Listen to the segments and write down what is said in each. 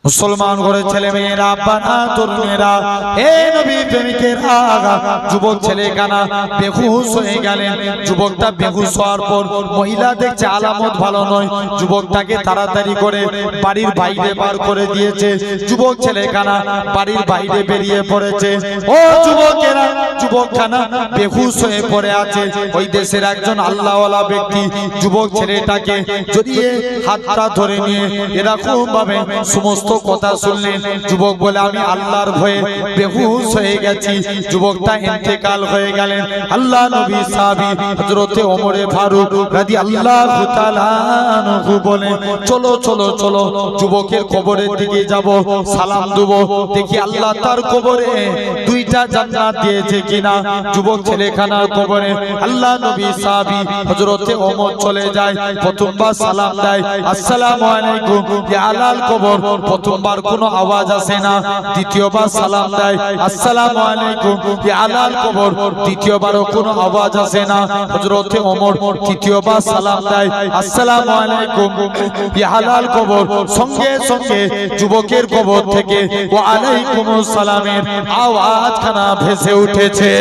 মুসলমান ঘরের ছেলে মেয়েরা, আব্বারা, তরুণেরা, হে নবী প্রেমিকেরা, যুবক ছেলে কানা বেহুশ হয়ে গেলেন। যুবকটা বেহুশ হওয়ার পর মহিলা দেখছে আলামত ভালো নয়, যুবকটাকে তাড়াতাড়ি করে বাড়ির বাইরে বার করে দিয়েছে। যুবক ছেলে কানা বাড়ির বাইরে বেরিয়ে পড়েছে। ও যুবকেরা, যুবকখানা বেহুশ হয়ে পড়ে আছে। ওই দেশের একজন আল্লাহওয়ালা ব্যক্তি যুবক ছেলেটাকে জড়িয়ে হাতটা ধরে নিয়ে এরকম ভাবে সমস্ত কথা শুনলেন। যুবক বলে, আমি আল্লাহর ভয়ে বেহুশ হয়ে গেছি। যুবকটা ইন্তেকাল হয়ে গেলেন। আল্লাহ নবী সাহাবী হযরতে ওমর ফারুক রাদিয়াল্লাহু তাআলা আনহু বলে, চলো চলো চলো যুবকের কবরের দিকে যাব, সালাম দেব, দেখি আল্লাহ তার কবরে দুইটা জান্নাত দিয়েছে কিনা। যুবক ছেলেখানার কবরে আল্লাহ নবী সাহাবী হযরতে ওমর চলে যায়, প্রথমবার সালাম দেয়, আসসালামু আলাইকুম ইয়া আলাল কবর। প্রথমবার কোনো আওয়াজ আসে না। দ্বিতীয়বার সালাম দেয়, আসসালামু আলাইকুম ইয়া আলাল কবর। দ্বিতীয়বারও কোনো আওয়াজ আসে না। হযরতে ওমর তৃতীয়বার সালাম দেয়, আসসালামু আলাইকুম ইয়া আলাল কবর। সঙ্গে সঙ্গে যুবকের কবর থেকে ওয়া আলাইকুমুস সালামের আওয়াজখানা ভেসে উঠেছে।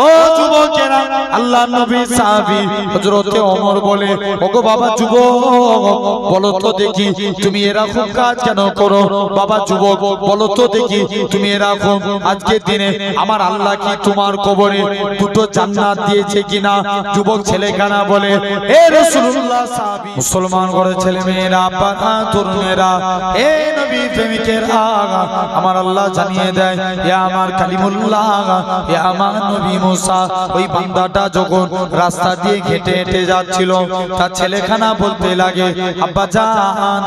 ও যুবকেরা, আল্লাহ নবী সাহাবী হযরতে ওমর বলে, ওগো বাবা যুবক, বলো তো দেখি তুমি এরকম কাজ কেন করো? বাবা যুবক, বলো তো দেখি তুমি এরকম আজকের দিনে আমার আল্লাহ কি তোমার কবরে দুটো জান্নাত দিয়েছে কিনা? যুবক ছেলেখানা বলে, হে রাসূলুল্লাহ সাহাবী, মুসলমান ঘরের ছেলে মেয়েরা, আব্বারা, তরুণেরা, হে নবী প্রেমিকেরা, আমার আল্লাহ জানিয়ে দেয়, ইয়া আমার কালিমুল্লাহ, ইয়া আমার নবী মুসা। ওই বান্দাটা যখন রাস্তা দিয়ে হেঁটে হেঁটে যাচ্ছিল, তার ছেলেখানা বলতে লাগে, আব্বা জান,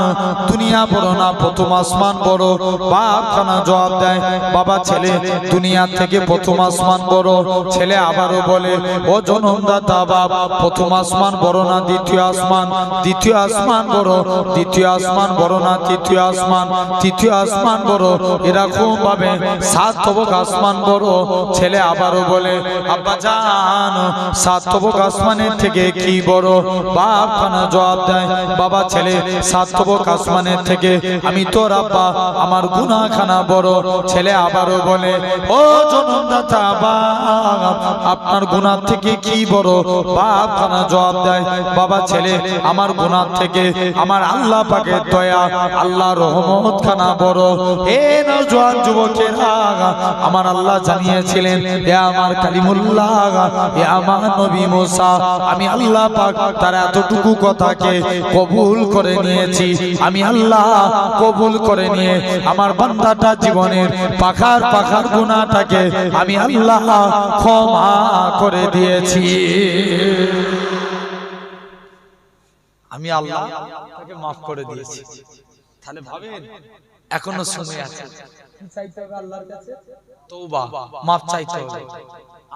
দুনিয়া বড় না প্রথম আসমান বড়? বাপখানা জবাব দেয়, বাবা ছেলে, দুনিয়া থেকে প্রথম আসমান বড়। ছেলে আবারও বলে, ও জনমদাতা বাপ, প্রথম আসমান বড় না দ্বিতীয় আসমান? দ্বিতীয় আসমান বড়। দ্বিতীয় আসমান বড় না তৃতীয় আসমান? তৃতীয় আসমান বড়। এরকম ভাবে 7 তবক আসমান বড়। ছেলে আবারও বলে, আব্বা জান, 7 তবক আসমানের থেকে কি বড়? বাপ খানা জবাব দেয়, বাবা ছেলে, 7 তবক আসমানের থেকে আমি তোর আব্বা, আমার গুনাহখানা বড়। ছেলে আবারও বলে, ও জনমদাতা বাপ, আপনার গুনাহ থেকে কি বড়? বাপ খানা জবাব দেয়, বাবা ছেলে, আমার গুনাহ থেকে আমার আল্লাহ পাকের দয়া, আল্লাহর রহমত খানা বড়। হে নওজোয়ান যুবকেরা, আমার আল্লাহ জানিয়েছিলেন, হে আমার কালিমুল্লাহ, হে আমার নবী মুসা, আমি আল্লাহ পাক তার এতটুকু কথাকে কবুল করে নিয়েছি। আমি আল্লাহ কবুল করে নিয়ে আমার বান্দাটা জীবনের পাখার পাখার গুনাহটাকে আমি আল্লাহ ক্ষমা করে দিয়েছি। আমি আল্লাহ তাকে মাফ করে দিয়েছি। তাহলে ভাবেন, এখনো সময় আছে। কি চাইতে হবে আল্লাহর কাছে? তওবা, মাফ চাইতে হবে।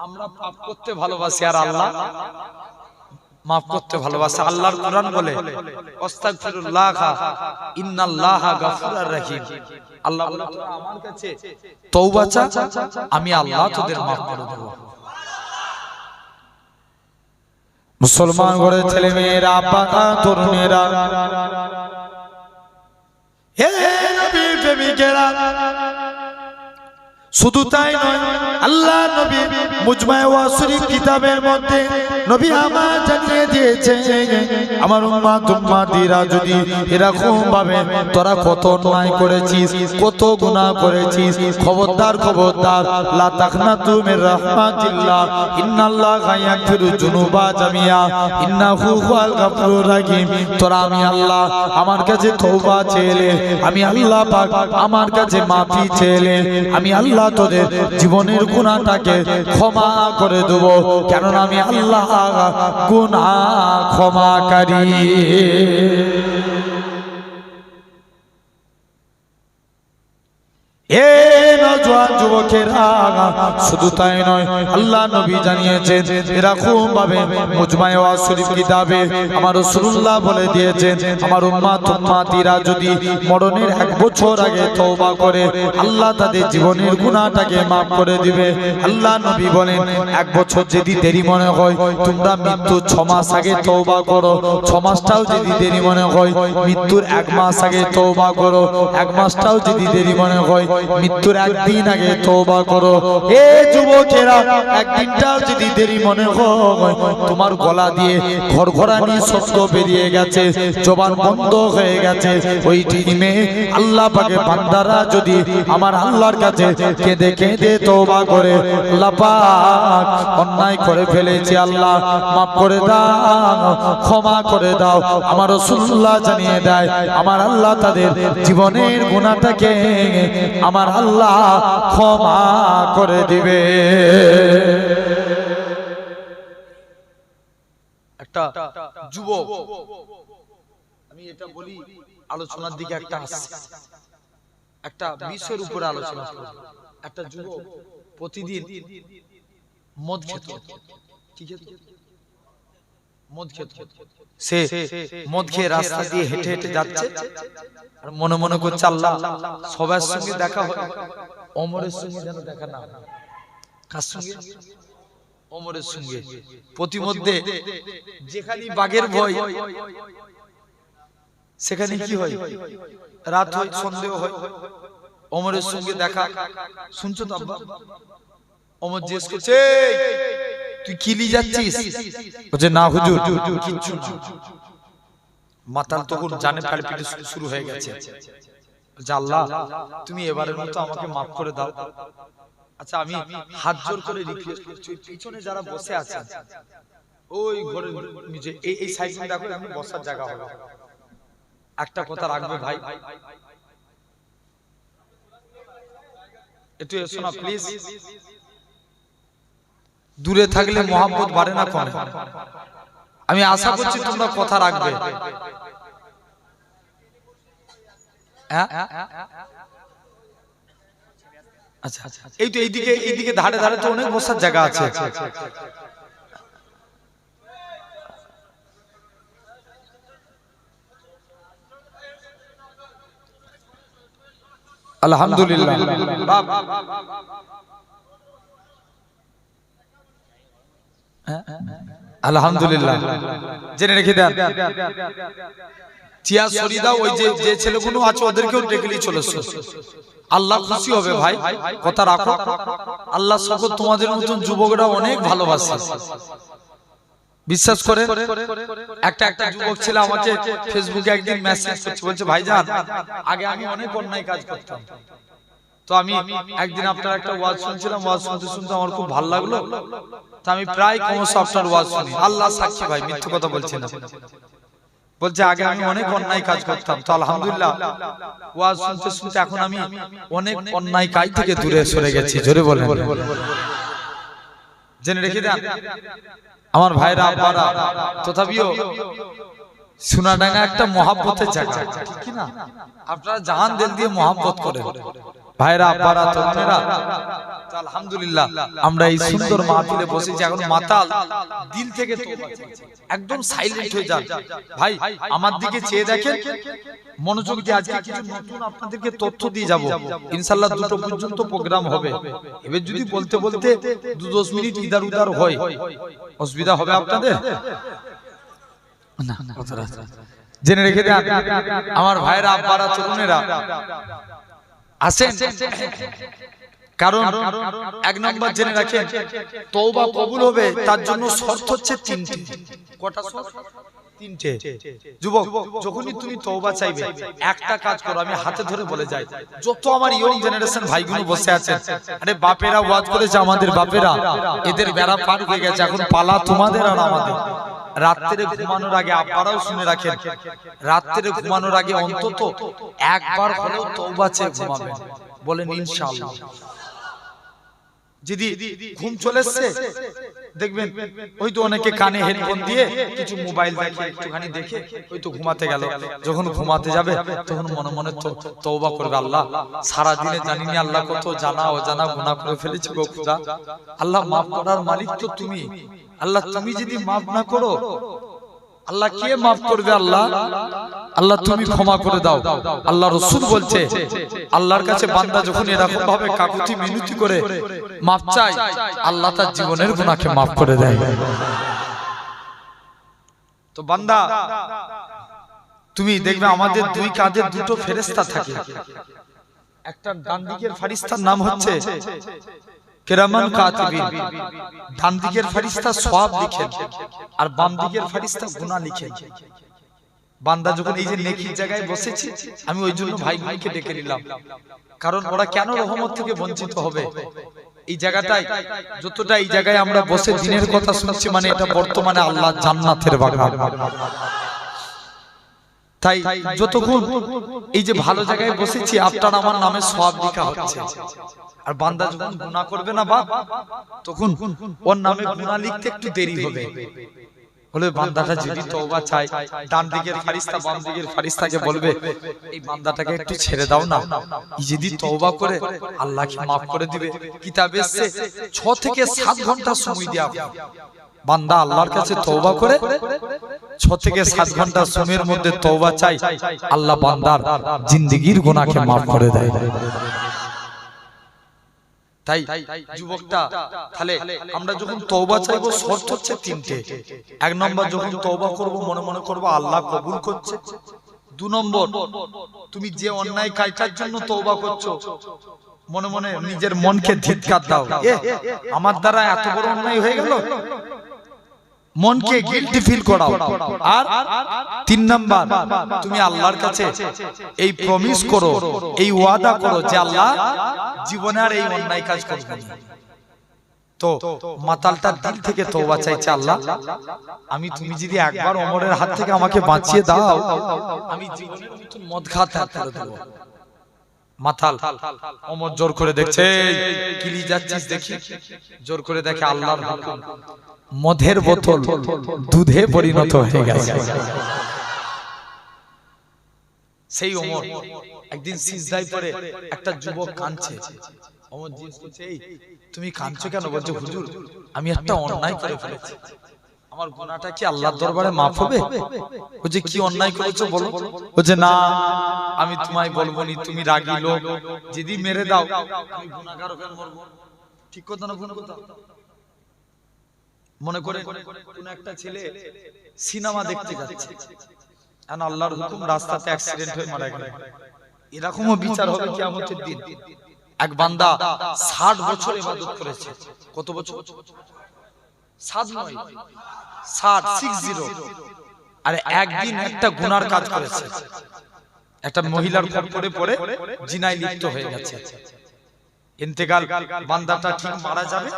আমরা পাপ করতে ভালোবাসি আর আল্লাহ মাফ করতে ভালোবাসে। আল্লাহর কোরআন বলে, আস্তাগফিরুল্লাহ ইন্নাল্লাহা গাফুরুর রহিম। আল্লাহ বলে, আমার কাছে তওবা চা, আমি আল্লাহ তোদের মাফ করে দেব। মুসলমান ঘরের ছেলে মেয়েরা, আব্বারা, তরুণেরা, হে নবী প্রেমিকেরা, শুধু তাই নয়, আল্লাহ নবী মুজমায়ে ওয়াসির কিতাবের মধ্যে নবী আমার জানিয়ে দিয়েছে, আমার উম্মত-উম্মতিরা যদি এরকম ভাবে তোরা কত অন্যায় করেছিস, কত গুনাহ করেছিস, খবরদার খবরদার, লা তাকনাতু মির রাহমাতিল্লাহ, ইন্নাল্লাহা ইয়াগফিরুয যুনুবা জামিয়া, ইন্নাহু হুয়াল গাফুরুর রহিম। তোরা আমি আল্লাহ আমার কাছে তওবা চেয়ে, আমি আল্লাহ পাক আমার কাছে মাফি চেয়ে, আমি আল্লাহ তোদের জীবনের গুনাহটাকে ক্ষমা করে দেব, কেননা আমি আল্লাহ গুনাহ ক্ষমাকারী। এ নওজোয়ান যুবক যুবকেরা, শুধু তাই নয়, আল্লাহ নবী জানিয়েছেন এরকম ভাবে মুজমায়ে ওয়াজ শরীফ কিতাবে আমার রাসূলুল্লাহ বলে দিয়েছেন, আমার উম্মতিরা যদি মরণের 1 বছর আগে তওবা করে আল্লাহ তাদের জীবনের গুনাহটাকে maaf করে দিবে। আল্লাহ নবী বলেন 1 বছর যদি দেরি মনে হয় তোমরা মৃত্যুর 6 মাস আগে তওবা করো, 6 মাসটাও যদি দেরি মনে হয় মৃত্যুর 1 মাস আগে তওবা করো, 1 মাসটাও যদি দেরি মনে হয় মৃত্যুর 1 দিন আগে তওবা করো। এ যুবকেরা, 1 দিনটাও যদি দেরি মনে হয় তোমার গলা দিয়ে ঘরঘরানি শব্দ বেরিয়ে গেছে, জবান বন্ধ হয়ে গেছে, ওই টাইমে আল্লাহ পাকের বান্দারা যদি আমার আল্লাহর কাছে কেঁদে কেঁদে তওবা করে, আল্লাহ পাক অন্যায় করে ফেলেছি আল্লাহ maaf করে দাও, ক্ষমা করে দাও, আমার রাসূলুল্লাহ জানিয়ে দেয় আমার আল্লাহ তাদের জীবনের গুনাহটাকে আমার আল্লাহ ক্ষমা করে দিবে। একটা যুবক, আমি এটা বলি আলোচনার দিকে একটা আসছে, একটা বিষয়ের উপরে আলোচনা করব। একটা যুবক প্রতিদিন মদ খেত, ঠিক আছে, মদ খেত, সে মদ খেয়ে রাস্তা দিয়ে হেঁটে হেঁটে যাচ্ছে আর মনে মনে করছে আল্লাহ সবার সঙ্গে দেখা হয়, ওমরের সঙ্গে যেন দেখা না হয়। কার সঙ্গে? ওমরের সঙ্গে। প্রতিমধ্যে যেখানে বাঘের ভয় সেখানে কি হয়, রাত হয়, সন্দেহ হয়, ওমরের সঙ্গে দেখা। শুনছো তো আব্বা? ওমর জিজ্ঞেস করছে তুই কি নিয়ে যাচ্ছিস? বলছে না হুজুর কিচ্ছু না। মাতাল তখন জানে পালপিট শুরু হয়ে গেছে। বলছে আল্লাহ তুমি এবারের মতো আমাকে maaf করে দাও। আচ্ছা আমি হাত জোর করে রিকোয়েস্ট করছি, পিছনে যারা বসে আছেন ওই ঘরের নিচে এই সাইডে দেখো, আমি বসার জায়গা হবে, একটা কথা রাখবে ভাই, একটু এসো না প্লিজ। দূরে থাকলে মহব্বত বাড়ে না কমে? আমি আশা করছি তোমরা কথা রাখবে। আচ্ছা এই তো এইদিকে ধারে ধারে তো অনেক বসার জায়গা আছে। আলহামদুলিল্লাহ, আলহামদুলিল্লাহ। জেনে রেখে দেন, চিয়া সরি দাও, ওই যে ছেলেগুলো আছে ওদেরকেও ডেকে নিয়ে চলে এসো, আল্লাহ খুশি হবে ভাই। কথা রাখো, আল্লাহ সকল তোমাদের মতন যুবকরা অনেক ভালোবাসে, বিশ্বাস করে। একটা যুবক ছিল আমাকে ফেসবুকে একদিন মেসেজ করছে, বলছে ভাইজান আগে আমি অনেক অন্যায় কাজ করতাম, তো আমি একদিন আপনার একটা ওয়াজ শুনছিলাম, ওয়াজ শুনতে শুনতে আমার খুব ভালো লাগলো, তো আমি প্রায় ক্রমশ আপনার ওয়াজ শুনি। আল্লাহ সাক্ষী ভাই, মিথ্যে কথা বলছি না। বলছে আগে আমি অনেক অন্যায় কাজ করতাম, তো আলহামদুলিল্লাহ ওয়াজ শুনতে শুনতে এখন আমি অনেক অন্যায় কাজ থেকে দূরে সরে গেছি। জোরে বলেন। জেনে রেখে দেন আমার ভাইরা আব্বারা, তথাপিও সোনাডাঙ্গা একটা মহব্বতের জায়গা, ঠিক কি না? আপনারা জান দিল দিয়ে মহব্বত করেন ভাইরা আব্বারা, তরুণেরা। আলহামদুলিল্লাহ আমরা এই সুন্দর মাহফিলে বসেছি। এখন মাতাল দিল থেকে একদম সাইলেন্ট হয়ে যান ভাই, আমার দিকে চেয়ে দেখেন, মনোযোগ দিয়ে। আজকে কিছু নতুন আপনাদেরকে তথ্য দিয়ে যাব ইনশাআল্লাহ। 2টো পর্যন্ত প্রোগ্রাম হবে। এবার যদি বলতে বলতে 2-10 মিনিট ইধার উধার হয়, অসুবিধা হবে আপনাদের না? জেনে রেখে দেন আমার ভাইরা আব্বারা, তরুণেরা, আসেন। কারণ 1 নম্বর জেনে রাখেন, তওবা কবুল হবে তার জন্য শর্ত হচ্ছে 3টে। কটা শর্ত? 3টে। যুবক, যখনই তুমি তওবা চাইবে একটা কাজ করো, আমি হাতে ধরে বলে যাই, যত আমার ইয়ং জেনারেশন ভাইগুলো বসে আছে, আরে বাপেরা ওয়াজ করেছে, আমাদের বাপেরা, এদের বেড়া পার হয়ে গেছে, এখন পালা তোমাদের আর আমাদের। রাত্রে ঘুমানোর আগে আপনারাও শুনে রাখেন, রাত্রে ঘুমানোর আগে অন্তত একবার হলেও তওবা চেয়ে ঘুমাবেন। বলেন ইনশাআল্লাহ। যদি ঘুম চলে এসছে দেখবেন ওই তো অনেকে কানে হেডফোন দিয়ে কিছু মোবাইল দেখে, একটুখানি দেখে ওই তো ঘুমাতে গেল। যখন ঘুমাতে যাবে তখন মনে মনে তওবা করবে, আল্লাহ সারা দিনে জানিনি আল্লাহ কত জানা অজানা গুনাহ করে ফেলেছি গো খোদা, আল্লাহ মাফ করার মালিক তো তুমি, আল্লাহ তুমি যদি মাফ না করো আল্লাহ কে মাফ করবে, আল্লাহ আল্লাহ তুমি ক্ষমা করে দাও। আল্লাহ রাসূল বলছে আল্লাহর কাছে বান্দা যখন এরকম ভাবে কাকুতি মিনতি করে মাফ চায়, আল্লাহ তার জীবনের গুনাহকে মাফ করে দেয়। তো বান্দা তুমি দেখবে আমাদের দুই কাঁধে দুটো ফেরেশতা থাকে, একটা ডান দিকের ফেরেশতার নাম হচ্ছে কিরামান কাতিবিন, ডান দিকের ফেরেশতা সওয়াব লিখেন আর বাম দিকের ফেরেশতা গুনাহ লিখেন। বান্দা যখন এই যে নেকির জায়গায় বসেছি, আমি ওই জন্য ভাই ভাইকে ডেকে নিলাম, কারণ ওরা কেন রহমত থেকে বঞ্চিত হবে। এই জায়গাটায় যতটা এই জায়গায় আমরা বসে দিনের কথা শুনছি, মানে এটা বর্তমানে আল্লাহ জান্নাতের বাগান। তাই যতক্ষণ এই যে ভালো জায়গায় বসেছি, আপনার আমার নামে সওয়াব লেখা হচ্ছে। আর বান্দা যখন গুনাহ করবে না বাপ, তখন ওর নামে গুনাহ লিখতে একটু দেরি হবে। বলে বান্দাটা যদি তওবা চায়, ডান দিকের ফেরেশতা বাম দিকের ফেরেশতাকে বলবে এই বান্দাটাকে একটু ছেড়ে দাও না, এই যদি তওবা করে আল্লাহকে maaf করে দিবে। কিতাবে এসেছে 6 থেকে 7 ঘন্টা সময় দেয়া হবে। বান্দা আল্লাহর কাছে তওবা করে 6 থেকে 7 ঘন্টা সময়ের মধ্যে তওবা চাই, আল্লাহ বান্দার জিন্দেগীর গুনাহকে maaf করে দেয়। তাই যুবকটা, তাহলে আমরা যখন তওবা চাইবো শর্ত হচ্ছে 3টে। 1 নম্বর যখন তওবা করব মনে মনে করব আল্লাহ কবুল করছে। 2 নম্বর তুমি যে অন্যায় কাজটার জন্য তওবা করছো, মনে মনে নিজের মনকে ধিক্কার দাও, আমার দ্বারা এত বড় অন্যায় হয়ে গেল, মনকে গিল্টি ফিল করাও। আর 3 নাম্বার তুমি আল্লাহর কাছে এই প্রমিস করো, এই ওয়াদা করো যে আল্লাহ জীবনে আর এই অন্যায় কাজ করব না। তো মাতালটা দিল থেকে তওবা চাইছে, আল্লাহ আমি তুমি যদি একবার ওমরের হাত থেকে আমাকে বাঁচিয়ে দাও, আমি জীবনের মতন মদ খাওয়া করে দেব। মাতাল ওমর জোর করে দেখছে, কিলি যাচ্ছিস দেখি, জোর করে দেখে আল্লাহর হুকুম, মদের বোতল দুধে পরিণত হয়ে গেছে। সেই ওমর একদিন সিজদায় পড়ে একটা যুবক কাঁদছে। ওমর জিজ্ঞেস করছে, এই তুমি কাঁদছো কেন? বলছে, হুজুর আমি একটা অন্যায় করে ফেলেছি, আমার গুনাহটা কি আল্লাহর দরবারে maaf হবে? বলছে, কি অন্যায় করেছো বলো? বলছে, না আমি তোমায় বলবো নি, তুমি রাগী লোক, যদি মেরে দাও আমি গুনাহগার হয়ে মরব। ঠিক কথা না ভুল কথা? মনে করে কোন একটা ছেলে সিনেমা দেখতে যাচ্ছে, আর আল্লাহর হুকুম রাস্তাতে অ্যাক্সিডেন্ট হয়ে মারা গেল। এরকমও বিচার হবে কিয়ামতের দিন। এক বান্দা 60 বছর ইবাদত করেছে। কত বছর? 7 নয়, 60। আর একদিন একটা গুনার কাজ করেছে, একটা মহিলার খপ্পরে পড়ে জিনায় লিপ্ত হয়ে গেছে। ইন্তেকাল, বান্দাটা ঠিক মারা যাবে,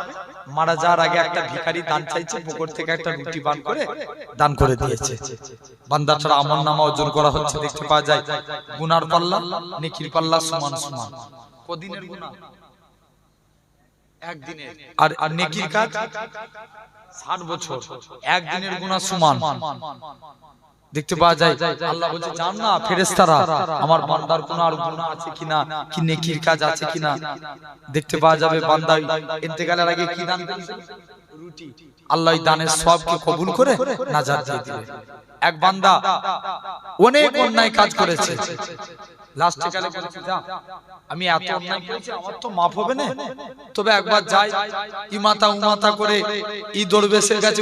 মারা যাওয়ার আগে একটা ভিখারি দান চাইছে, পকেট থেকে একটা রুটি বান করে দান করে দিয়েছে। বান্দাটার আমলনামা ওজন করা হচ্ছে, দেখতে পাওয়া যায় গুনার পাল্লা নেকির পাল্লা সমান সমান। কদিনের গুনাহ? একদিনের। আর নেকির কাজ 60 বছর, একদিনের গুনাহ সমান। দেখতে পাওয়া যায় আল্লাহ বলছে, জান না ফেরেশতারা আমার বান্দার কোনো আর গুনাহ আছে কিনা, কি নেকির কাজ আছে কিনা দেখতে পাওয়া যাবে। বান্দা ইন্তেকালের আগে কি দান করেছে? রুটি। আল্লাহ এই দানের সওয়াবকে কবুল করে নাজাত দিয়ে দিবে। এক বান্দা অনেক অন্যায় কাজ করেছে, লাস্টে কালে বলেছে, যা আমি এত অন্যায় করেছি, আমার তো maaf হবে না, তবে একবার যাই ইমাতা উমাতা করে ই দরবেশের কাছে,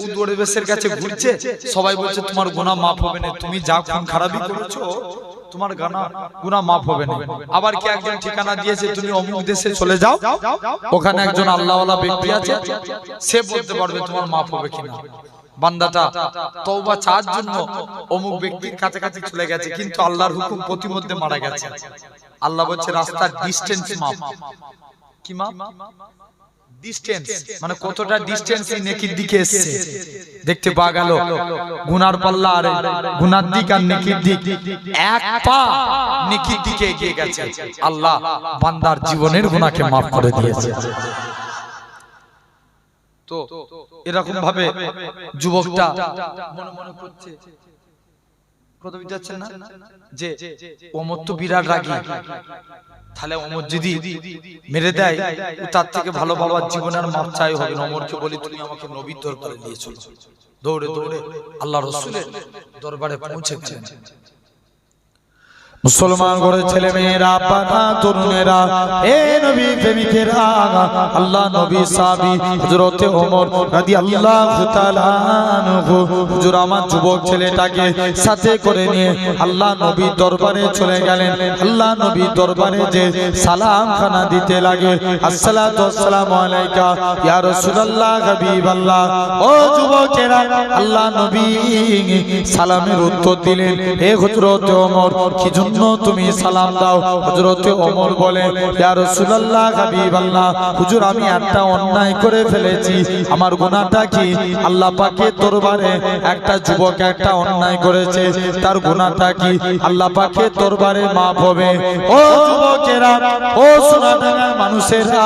উ দরবেশের কাছে ঘুরছে, সবাই বলছে তোমার গুনাহ maaf হবে না, তুমি যা খুন খারাপি করেছো তোমার গুনাহ maaf হবে না। আবার কি একজন ঠিকানা দিয়েছে, তুমি অমুক দেশে চলে যাও, ওখানে একজন আল্লাহওয়ালা ব্যক্তি আছে, সে বলতে পারবে তোমার maaf হবে কিনা। বান্দাটা তওবা চাওয়ার জন্য অমুক ব্যক্তির কাছাকাছি চলে গেছে, কিন্তু আল্লাহর হুকুম প্রতিমধ্যে মারা গেছে। আল্লাহ বলছে রাস্তার ডিসটেন্স মাপ। কি মাপ? ডিসটেন্স, মানে কতটা ডিসটেন্স এই নেকির দিকে এসেছে দেখতে পাওয়া গেল। গুনার পাল্লা আর গুনার দিক আর নেকির দিক এক পা নেকির দিকে এগিয়ে গেছে। আল্লাহ বান্দার জীবনের গুনাহকে maaf করে দিয়েছে। তো এরকম ভাবে যুবকটা মনে মনে করছে, কথা বুঝতে পারছেন না, যে ওমর তো বিরাট রাগী, তাহলে ওমর যদি মেরে দেয় তার থেকে ভালো বাবার জীবনের মাপ চাই হবে না। ওমরকে বলি তুমি আমাকে নবীর দরবারে নিয়ে চলো। দৌড়ে দৌড়ে আল্লাহ রাসূলের দরবারে পৌঁছে গেলেন। মুসলমান ঘরের ছেলে মেয়েরা, বাবা তরুণেরা, হে নবী প্রেমিকেরা, আল্লাহ নবী সাহাবী হযরত ওমর রাদিয়াল্লাহু তাআলা আনহু হুজুর আমার যুবক ছেলেটাকে সাথে করে নিয়ে আল্লাহ নবীর দরবারে চলে গেলেন। আল্লাহ নবীর দরবারে যে সালাম খানা দিতে লাগে, আসসালাতু ওয়াসসালামু আলাইকা ইয়া রাসূলুল্লাহ হাবিবাল্লাহ। ও যুবকেরা, আল্লাহ নবী সালামের উত্তর দিলেন, হে হযরত ওমর কি জন্য তুমি সালাম দাও? হযরত ওমর বলে, ইয়া রাসূলুল্লাহ হাবিবাল্লাহ, হুজুর আমি একটা অন্যায় করে ফেলেছি, আমার গুনাহটা কি? আল্লাহ পাকের দরবারে একটা যুবক একটা অন্যায় করেছে, তার গুনাহটা কি? আল্লাহ পাকের দরবারে maaf হবে। ও যুবকেরা, ও সোনাডাঙ্গার মানুষেরা,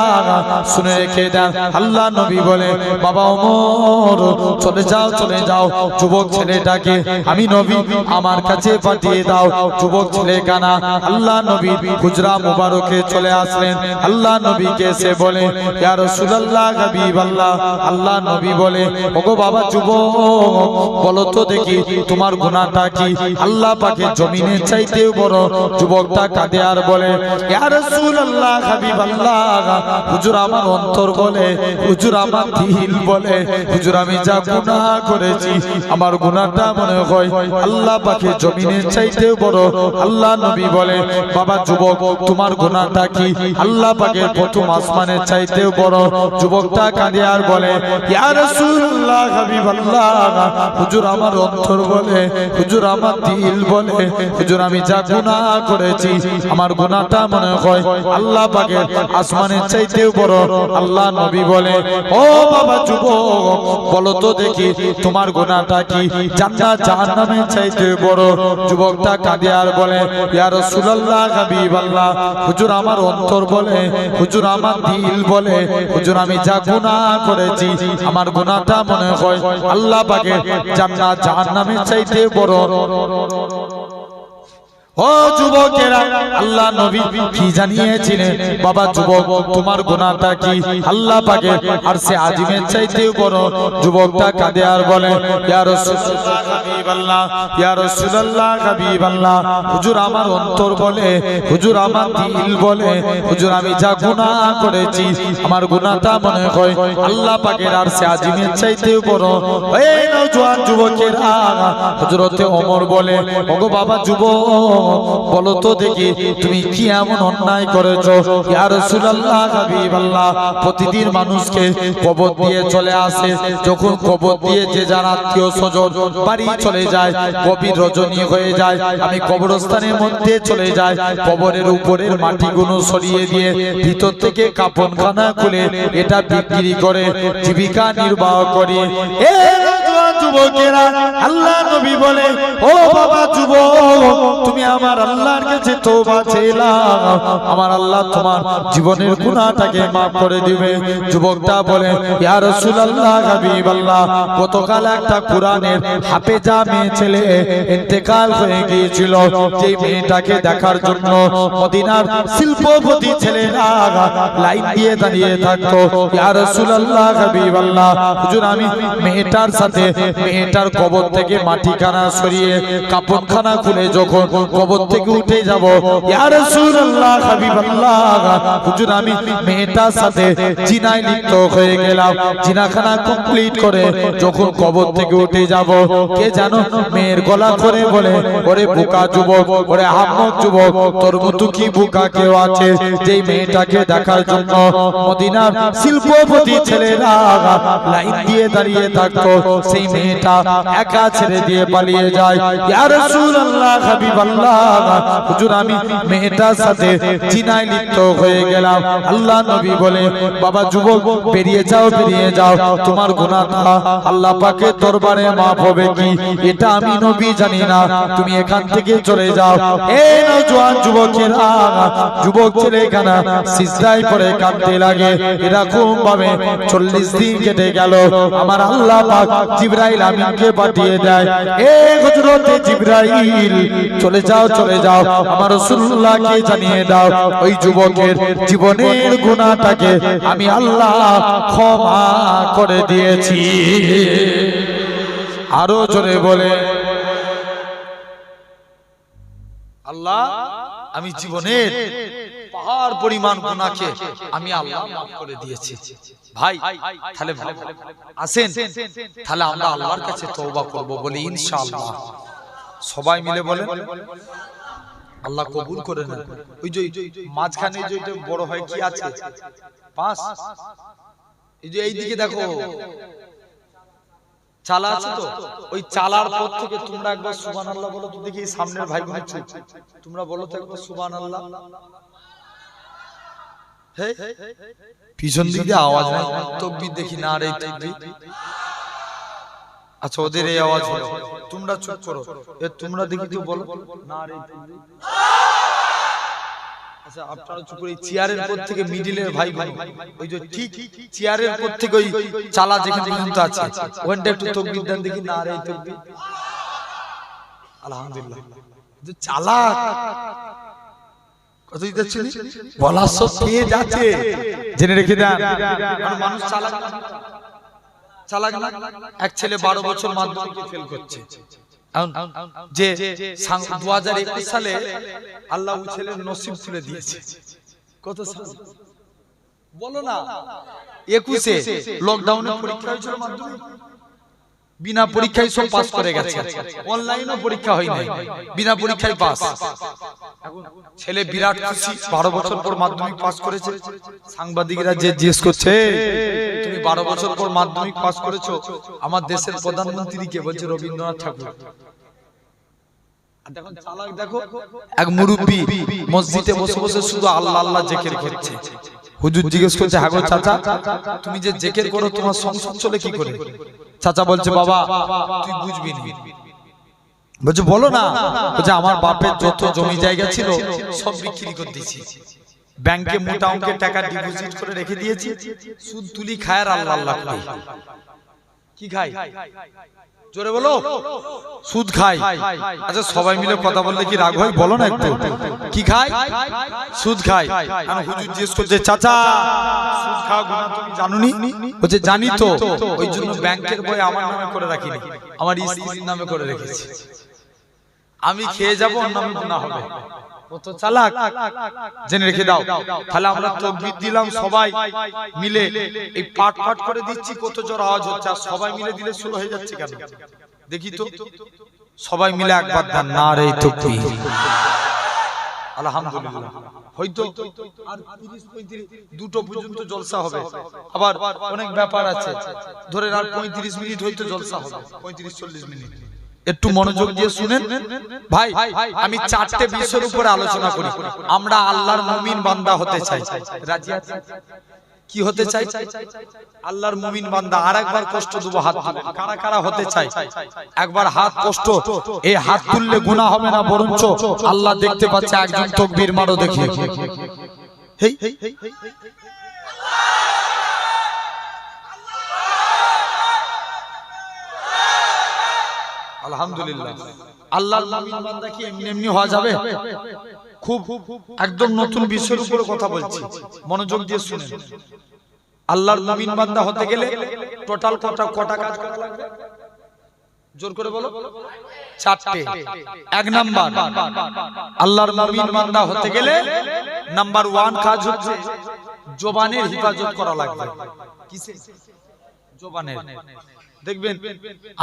শুনে রেখে দেন। আল্লাহ নবী বলে, বাবা ওমর চলে যাও চলে যাও, যুবক ছেলেটাকে আমি নবী আমার কাছে পাঠিয়ে দাও। যুবক ছেলে কানা আল্লাহ নবী হুজরা মুবারকে চলে আসলেন। আল্লাহ নবীকে এসে বলে, ইয়া রাসূলুল্লাহ হাবিবাল্লাহ। আল্লাহ নবী বলে, ওগো বাবা যুবক, বলো তো দেখি তোমার গুনাহটা কি? আল্লাহ পাকের জমিনের চাইতে বড়। যুবকটা কাঁদে আর বলে, ইয়া রাসূলুল্লাহ হাবিবাল্লাহ, হুজুর আমার অন্তর বলে, হুজুর আমার দিল বলে, হুজুর আমি যা গুনাহ করেছি আমার গুনাহটা মনে হয় আল্লাহ পাকের জমিনের চাইতে বড়। আল্লাহ নবী বলে, বাবা যুবক তোমার গুনাহটা কি? আল্লাহ পাকের প্রথম আসমানের চাইতেও বড়। যুবকটা কাঁদে আর বলে, ইয়া রাসূলুল্লাহ হাবিবাল্লাহ, হুজুর আমার অন্তর বলে, হুজুর আমার দিল বলে, হুজুর আমি যা গুনাহ করেছি আমার গুনাহটা মনে হয় আল্লাহ পাকের আসমানের চাইতেও বড়। আল্লাহ নবী বলে, ও বাবা যুবক, বলো তো দেখি তোমার গুনাহটা কি? জান্নাত জাহান্নামের চাইতেও বড়। যুবকটা কাঁদে আর বলে, ইয়া রাসূলুল্লাহ হাবিবাল্লাহ, হুজুর আমার অন্তর বলে, হুজুর আমার দিল বলে, হুজুর আমি যা গুনাহ করেছি আমার গুনাহটা মনে হয় আল্লাহ পাকের জান্নাত জাহান্নামের চাইতে বড়। ও যুবকেরা, আল্লাহ নবী কি জানিয়েছিলেন? বাবা যুবক তোমার গুনাহটা কি? আল্লাহ পাকের আরশে আজিমের চাইতেও বড়। যুবকটা কাঁদে আর বলে, ইয়া রাসূলুল্লাহ হাবিবাল্লাহ, ইয়া রাসূলুল্লাহ হাবিবাল্লাহ, হুজুর আমার অন্তর বলে, হুজুর আমার দিল বলে, হুজুর আমি যা গুনাহ করেছি আমার গুনাহটা মনে হয় আল্লাহ পাকের আরশে আজিমের চাইতেও বড়। এই নওজোয়ান যুবকেরা, হযরত ওমর বলে, ওগো বাবা যুবক, বলো তো দেখি তুমি কি এমন অন্যায় করেছো? ইয়া রাসূলুল্লাহ হাবিবাল্লাহ, প্রতিদিন মানুষকে কবর দিয়ে চলে আসে, যখন কবর দিয়ে যে যার আত্মীয় স্বজন বাড়ি চলে যায়, গভীর রজনী হয়ে যায়, আমি কবরস্থানের মধ্যে চলে যাই, কবরের উপরের মাটিগুলো সরিয়ে দিয়ে ভিতর থেকে কাফনখানা খুলে এটা বিক্রি করে জীবিকা নির্বাহ করি। এ যুবকেরা, আল্লাহ নবী বলে, ও বাবা যুবক, তুমি আমার আল্লাহর কাছে তওবা চাইলাম, আমার আল্লাহ তোমার জীবনের গুনাহটাকে maaf করে দিবে। যুবকটা বলে, ইয়া রাসূলুল্লাহ হাবিবাল্লাহ, গতকাল একটা কোরআনের হাফেজা মেয়ে ছেলে ইন্তেকাল হয়ে গিয়েছিল, যে মেয়েটাকে দেখার জন্য মদিনার শিল্পপতি ছেলেরা লাইন দিয়ে দাঁড়িয়ে থাকতো। ইয়া রাসূলুল্লাহ হাবিবাল্লাহ, হুজুর আমি মেয়েটার সাথে মেয়েটার কবর থেকে মাটিখানা সরিয়ে কাফনখানা খুলে যখন কবর থেকে উঠে যাব, ইয়া রাসূলুল্লাহ হাবিবাল্লাহ, হুজুর আমি মেয়েটার সাথে জিনায় লিপ্ত হয়ে গেলাম। জিনাখানা কমপ্লিট করে যখন কবর থেকে উঠে যাব, কে জানো মেয়ের গলা ধরে বলে, ওরে বোকা যুবক, ওরে আহমক যুবক, তোর মতো কি বোকা কেউ আছে যেই মেয়েটাকে দেখার জন্য মদিনার শিল্পপতি ছেলেরা লাইন দিয়ে দাঁড়িয়ে থাকতো, সেই মেয়েটা একা ছেড়ে দিয়ে পালিয়ে যায়। ইয়া রাসূলুল্লাহ হাবিবাল্লাহ, হুজুর আমি মেয়েটার সাথে জিনায় লিপ্ত হয়ে গেলাম। আল্লাহ নবী বলে, বাবা যুবক বেরিয়ে যাও, বেরিয়ে যাও, তোমার গুনাহটা আল্লাহ পাকের দরবারে maaf হবে কি এটা আমি নবী জানি না, তুমি এখান থেকে চলে যাও। এই নওজোয়ান যুবকেরা, যুবক ছেলেখানা সিজদায় পড়ে কাঁদতে লাগে। এরকম ভাবে 40 দিন কেটে গেল। আমার আল্লাহ পাক জিবরাইল আমিনকে পাঠিয়ে দেয়, এ হযরতে জিবরাইল চলে যাও, চলে যাও, আমার রাসূলুল্লাহকে জানিয়ে দাও ওই যুবকের জীবনের গুনাহটাকে আমি আল্লাহ ক্ষমা করে দিয়েছি। আরো জোরে বলে, আল্লাহ আমি জীবনের পাহাড় পরিমাণ গুনাহকে আমি আল্লাহ maaf করে দিয়েছি। ভাই তাহলে আসেন, তাহলে আমরা আল্লাহর কাছে তওবা করব বলি ইনশাআল্লাহ। সবাই মিলে বলেন, আল্লাহ কবুল করে নেন। ওই যে মাঝখানে যেটা বড় হয় কি আছে পাঁচ, এই যে এইদিকে দেখো চালা আছে তো, ওই চালার পর থেকে তোমরা একবার সুবহানাল্লাহ বলো তো দেখি। সামনের ভাই বোনের চুপ, তোমরা বলো তো একবার সুবহানাল্লাহ। পিছন দিকে আওয়াজ নাই, তাকবীর দেখি না রে তাকবীর। আচ্ছা ওদের এই আওয়াজ হলো, তোমরা চুপ করো। তোমরা দেখি তো বলো না রে তাকবীর। আচ্ছা আপনারা চুপ করে, চেয়ারের পর থেকে মিডিলের ভাই ভাই, ওই যে ঠিক চেয়ারের পর থেকে ওই চালা যেখানে পর্যন্ত আছে ওখানটা একটু তাকবীর দেন দেখি না রে তাকবীর। আলহামদুলিল্লাহ। যে চালা কত দিচ্ছি বলা সব পেয়ে যাচ্ছে, জেনে রেখে দেন। কারণ মানুষ চালাক চালাক না। এক ছেলে 12 বছর মাধ্যমিকে ফেল করছে। যে 2021 সালে আল্লাহ ওই ছেলের নসিব খুলে দিয়েছে। কত সাল বলো না? 21-এ লকডাউনে পরীক্ষা হয়েছিল মাধ্যমিক, বিনা পরীক্ষায় সব পাস করে গেছে। অনলাইনও পরীক্ষা হয়নি, বিনা পরীক্ষায় পাস। ছেলে বিরাট খুশি, 12 বছর পর মাধ্যমিক পাস করেছে। সাংবাদিকরা যে জিজ্ঞেস করছে, তুমি 12 বছর পর মাধ্যমিক পাস করেছো, আমার দেশের প্রধানমন্ত্রী কে? বলছে রবীন্দ্রনাথ ঠাকুর। দেখো এক মুরব্বি মসজিদে বসে বসে শুধু আল্লাহ আল্লাহ জিকির করছে। হুজুর জিজ্ঞেস করছে, হ্যাঁ গো চাচা, তুমি যে জিকির করো তোমার সংসার চলে কি করে? চাচা বলছে, বাবা তুই বুঝবি না। বলছে বলো না। বলছে আমার বাপের যত জমি জায়গা ছিল সব বিক্রি করে দিয়েছি, ব্যাংকে মোটা অঙ্কের টাকা ডিপোজিট করে রেখে দিয়েছি, সুদ তুলি খায় আর আল্লাহ আল্লাহ করি। কি খাই? জোরে বলো। সুদ খাই। আচ্ছা সবাই মিলে কথা বললে কি রাগ হয়? বলো না একটু। কি খাই? সুদ খাই। আমি হুজুর জিজ্ঞেস করছে, চাচা সুদ খাওয়া গুনাহ তুমি জানোনি? বলছে জানি তো, ওই জন্য ব্যাংকের বই আমার নামে করে রাখিনি, আমার স্ত্রীর নামে করে রেখেছি। আমি খেয়ে যাব, ওর নামে গুনাহ হবে। কত চালাক, জেনে রেখে দাও। তাহলে আমরা তাকবীর দিলাম সবাই মিলে, এই পাট পাট করে দিচ্ছি, কত জোর আওয়াজ হচ্ছে। আর সবাই মিলে দিলে শুরু হয়ে যাচ্ছে কেন দেখি তো? সবাই মিলে একবার দেন নারে তাকবীর। আলহামদুলিল্লাহ। হয়তো আর 30-35 দুটো পর্যন্ত জলসা হবে। আবার অনেক ব্যাপার আছে, ধরে আর 35 মিনিট হয়তো জলসা হবে, 35-40 মিনিট। একটু মনোযোগ দিয়ে শুনেন ভাই। আমি 4টে বিষয়ের উপরে আলোচনা করি। আমরা আল্লাহর মুমিন বান্দা হতে চাই। রাজি আছেন? কি হতে চাই? আল্লাহর মুমিন বান্দা। আরেকবার কষ্ট দেব, হাত তুলে। কারা কারা হতে চাই? একবার হাত কষ্ট। এই হাত তুললে গুনাহ হবে না, বরঞ্চ আল্লাহ দেখতে পাচ্ছে। একজন তাকবীর মারো দেখি। হেই আলহামদুলিল্লাহ। আল্লাহর মুমিন বান্দা কি এমনি এমনি হওয়া যাবে? খুব একদম নতুন বিষয়ের উপর কথা বলছি, মনোযোগ দিয়ে শুনেন। আল্লাহর মুমিন বান্দা হতে গেলে টোটাল কটা কাজ করা লাগবে? জোর করে বলো। 4টে। 1 নাম্বার, আল্লাহর মুমিন বান্দা হতে গেলে নাম্বার 1 কাজ হচ্ছে জবানের হিফাজত করা লাগবে। কিসে? জবানের। দেখবেন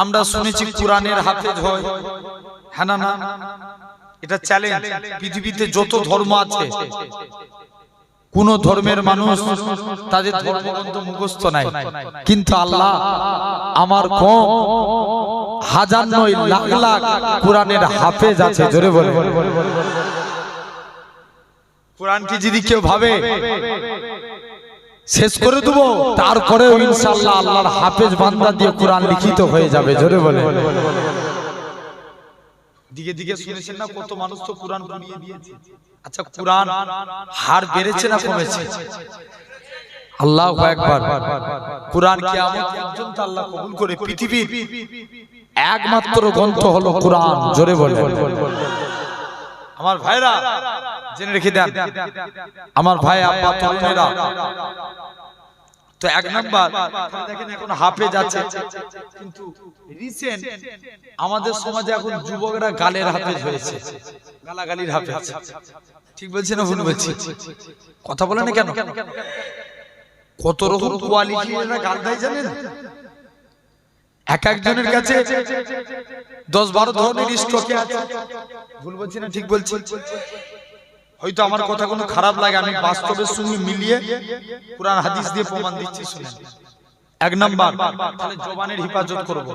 আমরা শুনেছি কোরআনের হাফেজ হয়, হ্যাঁ না? এটা চ্যালেঞ্জ। পৃথিবীতে যত ধর্ম আছে কোন ধর্মের মানুষ তাদের ধর্মগ্রন্থ মুখস্থ নাই, কিন্তু আল্লাহ আমার কম হাজার নয় লাখ লাখ কোরআনের হাফেজ আছে। জোরে বলে, কোরআন কি যদি কেউ ভাবে শেষ করে দেবো, তারপরেও ইনশাআল্লাহ আল্লাহর হাফেজ বান্দা দিয়ে কোরআন লিখিত হয়ে যাবে। জোরে বলে, দিকে দিকে শুনেছেন না কত মানুষ তো কোরআন পড়িয়ে দিয়েছে। আচ্ছা, কোরআন হার বেড়েছে না কমেছে? আল্লাহু আকবার। কোরআন কিয়ামত পর্যন্ত আল্লাহ কবুল করে পৃথিবীর একমাত্র গ্রন্থ হলো কোরআন। জোরে বলে, আমার ভাইরা জেনে রেখে দেন, আমার ভাই আব্বা তরুণেরা, তো এক নাম্বার দেখেন এখন হাফেজ আছে, কিন্তু রিসেন্ট আমাদের সমাজে এখন যুবকরা গালের হাফেজ হয়েছে, গালাগালির হাফেজ। ঠিক বলছি না ভুল বলছি? কথা বলে না কেন? কত রকম কোয়ালিটি এরা গাল দেয় জানেন? এক একজনের কাছে 10-12 ধরনের স্টকে আছে। ভুল বলছি না ঠিক বলছি? হয়তো আমার কথা কোনো খারাপ লাগে, আমি বাস্তবের সঙ্গে মিলিয়ে কুরআন হাদিস দিয়ে প্রমাণ দিচ্ছি, শুনেন। এক নাম্বার, তাহলে জবানের হিফাজত করব,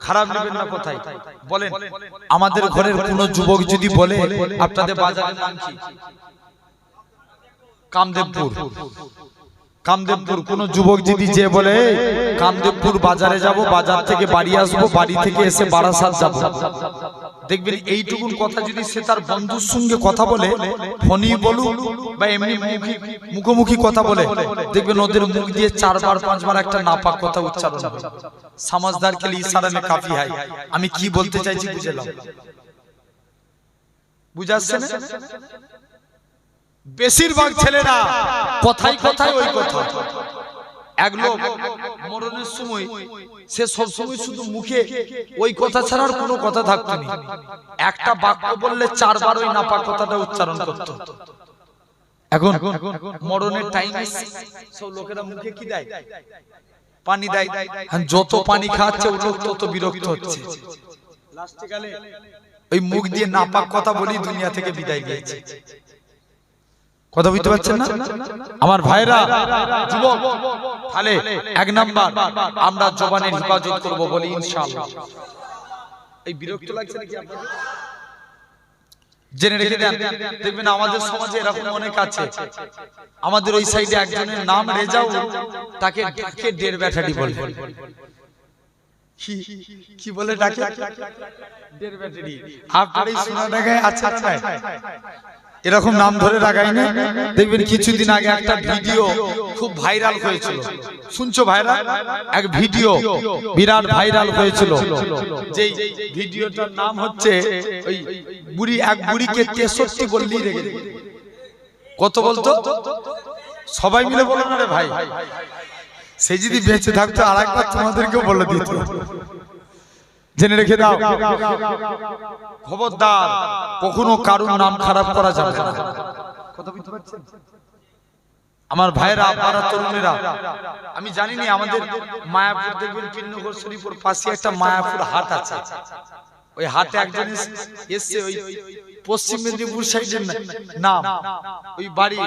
খারাপ নেবেন না। কোথায় বলেন? আমাদের ঘরের কোন যুবক যদি বলে আপনাদের বাজারের নাম কি? কামদেবপুর। কামদেবপুর কোন যুবক যদি যে বলে কামদেবপুর বাজারে যাব, বাজার থেকে বাড়ি আসবো, বাড়ি থেকে এসে বারাসাত যাব, দেখবেন এইটুকুন কথা যদি সে তার বন্ধুর সঙ্গে কথা বলে, ফোনই বলুক বা এমনি মুখোমুখি কথা বলে, দেখবেন ওদের মুখ দিয়ে 4-5 বার একটা নাপাক কথা উচ্চারণ হবে। সমাজদার কে লিয়ে ইশারা মে কাফি হয়। আমি কি বলতে চাইছি বুঝলাম? বুঝাচ্ছে না? বেশিরভাগ ছেলেরা কথাই কথাই ওই কথা। এক লোক মরণের সময় সে সব সময় শুধু মুখে ওই কথা ছাড়া আর কোনো কথা থাকতো না। একটা বাক্য বললে 4 বার ওই নাপাক কথাটা উচ্চারণ করত। এখন মরণের টাইমে সব লোকেরা মুখে কি দেয়? পানি দেয়। যত পানি খাচ্ছে ও লোক তত বিরক্ত হচ্ছে। লাস্টে গেলে ওই মুখ দিয়ে নাপাক কথা বলি দুনিয়া থেকে বিদায় নিয়েছে। কথা বুঝতে পারছেন না আমার ভাইরা? যুবক, তাহলে এক নাম্বার আমরা জবানের হিফাজত করব বলি ইনশাআল্লাহ। এই বিরক্ত লাগছে নাকি আপনাদের? জেনে রেখে দেন, দেখবেন আমাদের সমাজে এরকম অনেক আছে। আমাদের ওই সাইডে একজনের নাম রেজাউল, তাকে ডাকে ডের ব্যাটারি বলে। কি বলে ডাকে? ডের ব্যাটারি। আপনার এই শোনা দেখায় আচ্ছা আচ্ছা এরকম নাম ধরে রাখাই না। দেখবেন কিছুদিন আগে একটা ভিডিও খুব ভাইরাল হয়েছিল, শুনছো ভাইরাল? এক ভিডিও বিরাট ভাইরাল হয়েছিল, যে ভিডিওটার নাম হচ্ছে ওই বুড়ি, এক বুড়িকে 63 বললেই রেগে যেত। কত বলতো? সবাই মিলে বলো না রে ভাই। সে যদি বেঁচে থাকতো আরেকবার তোমাদেরকেও বলে দিত। জেনে রেখে দাও, খবরদার কখনো কারোর নাম খারাপ করা যাবে না। কথা বুঝতে পারছেন আমার ভাইরা, আপনারা তরুণেরা? আমি জানি না আমাদের মায়াপুর দেখবেন পিন্নগর শরীফের পাশে একটা মায়াপুর হাট আছে। ওই হাটে একজন এসছে, ওই পশ্চিম মেদিনীপুর সাইডের নাম, ওই বাড়ি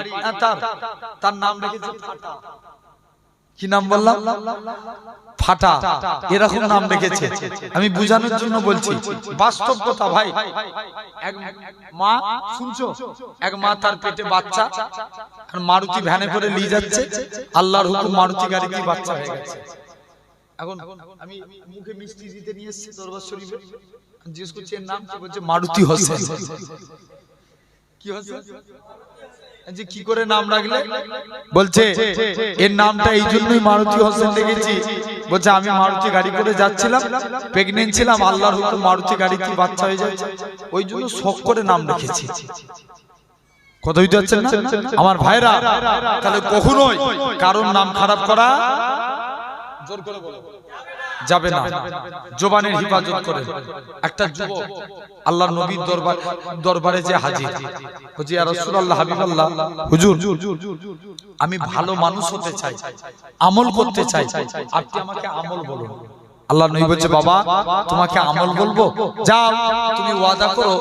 তার নাম রেখেছে ফাটা। কি নাম বললাম? ফাটা। এরকম নাম রেখেছে। আমি বুঝানোর জন্য বলছি, বাস্তব কথা ভাই। এক মা, শুনছো? এক মা তার পেটে বাচ্চা, আর মারুতি ভ্যানে করে নিয়ে যাচ্ছে। আল্লাহর হুকুম মারুতি গাড়িতে বাচ্চা হয়ে গেছে। এখন আমি মুখে মিষ্টি দিতে নিয়ে এসেছি দরবার শরীফে, জিজ্ঞেস করছি এর নাম কি? বলছে মারুতি হোসেন। কি হোসেন? যে কি করে নাম রাখলে? বলছে এর নামটা এই জন্যই মারুতি হোসেন রেখেছি। বলছে আমি মারুতি গাড়ি করে যাচ্ছিলাম, প্রেগনেন্ট ছিলাম, আল্লাহর হুকুম মারুতি গাড়িতে বাচ্চা হয়ে যাচ্ছে, ওই জন্য শখ করে নাম রেখেছি। কথা বুঝতে পারছেন না আমার ভাইরা? তাহলে কখনোই কারোর নাম খারাপ করা জোর করে বলো যাবে না। জবানের হিফাজত করে। একটা যুবক আল্লাহর নবীর দরবারে যে হাজির, বলছে ইয়া রাসূলুল্লাহ, হাবিবাল্লাহ, হুজুর আমি ভালো মানুষ হতে চাই, আমল করতে চাই, আপনি আমাকে আমল বলুন। আল্লাহর নবী বলছে বাবা তোমাকে আমল বলবো, যাও তুমি ওয়াদা করো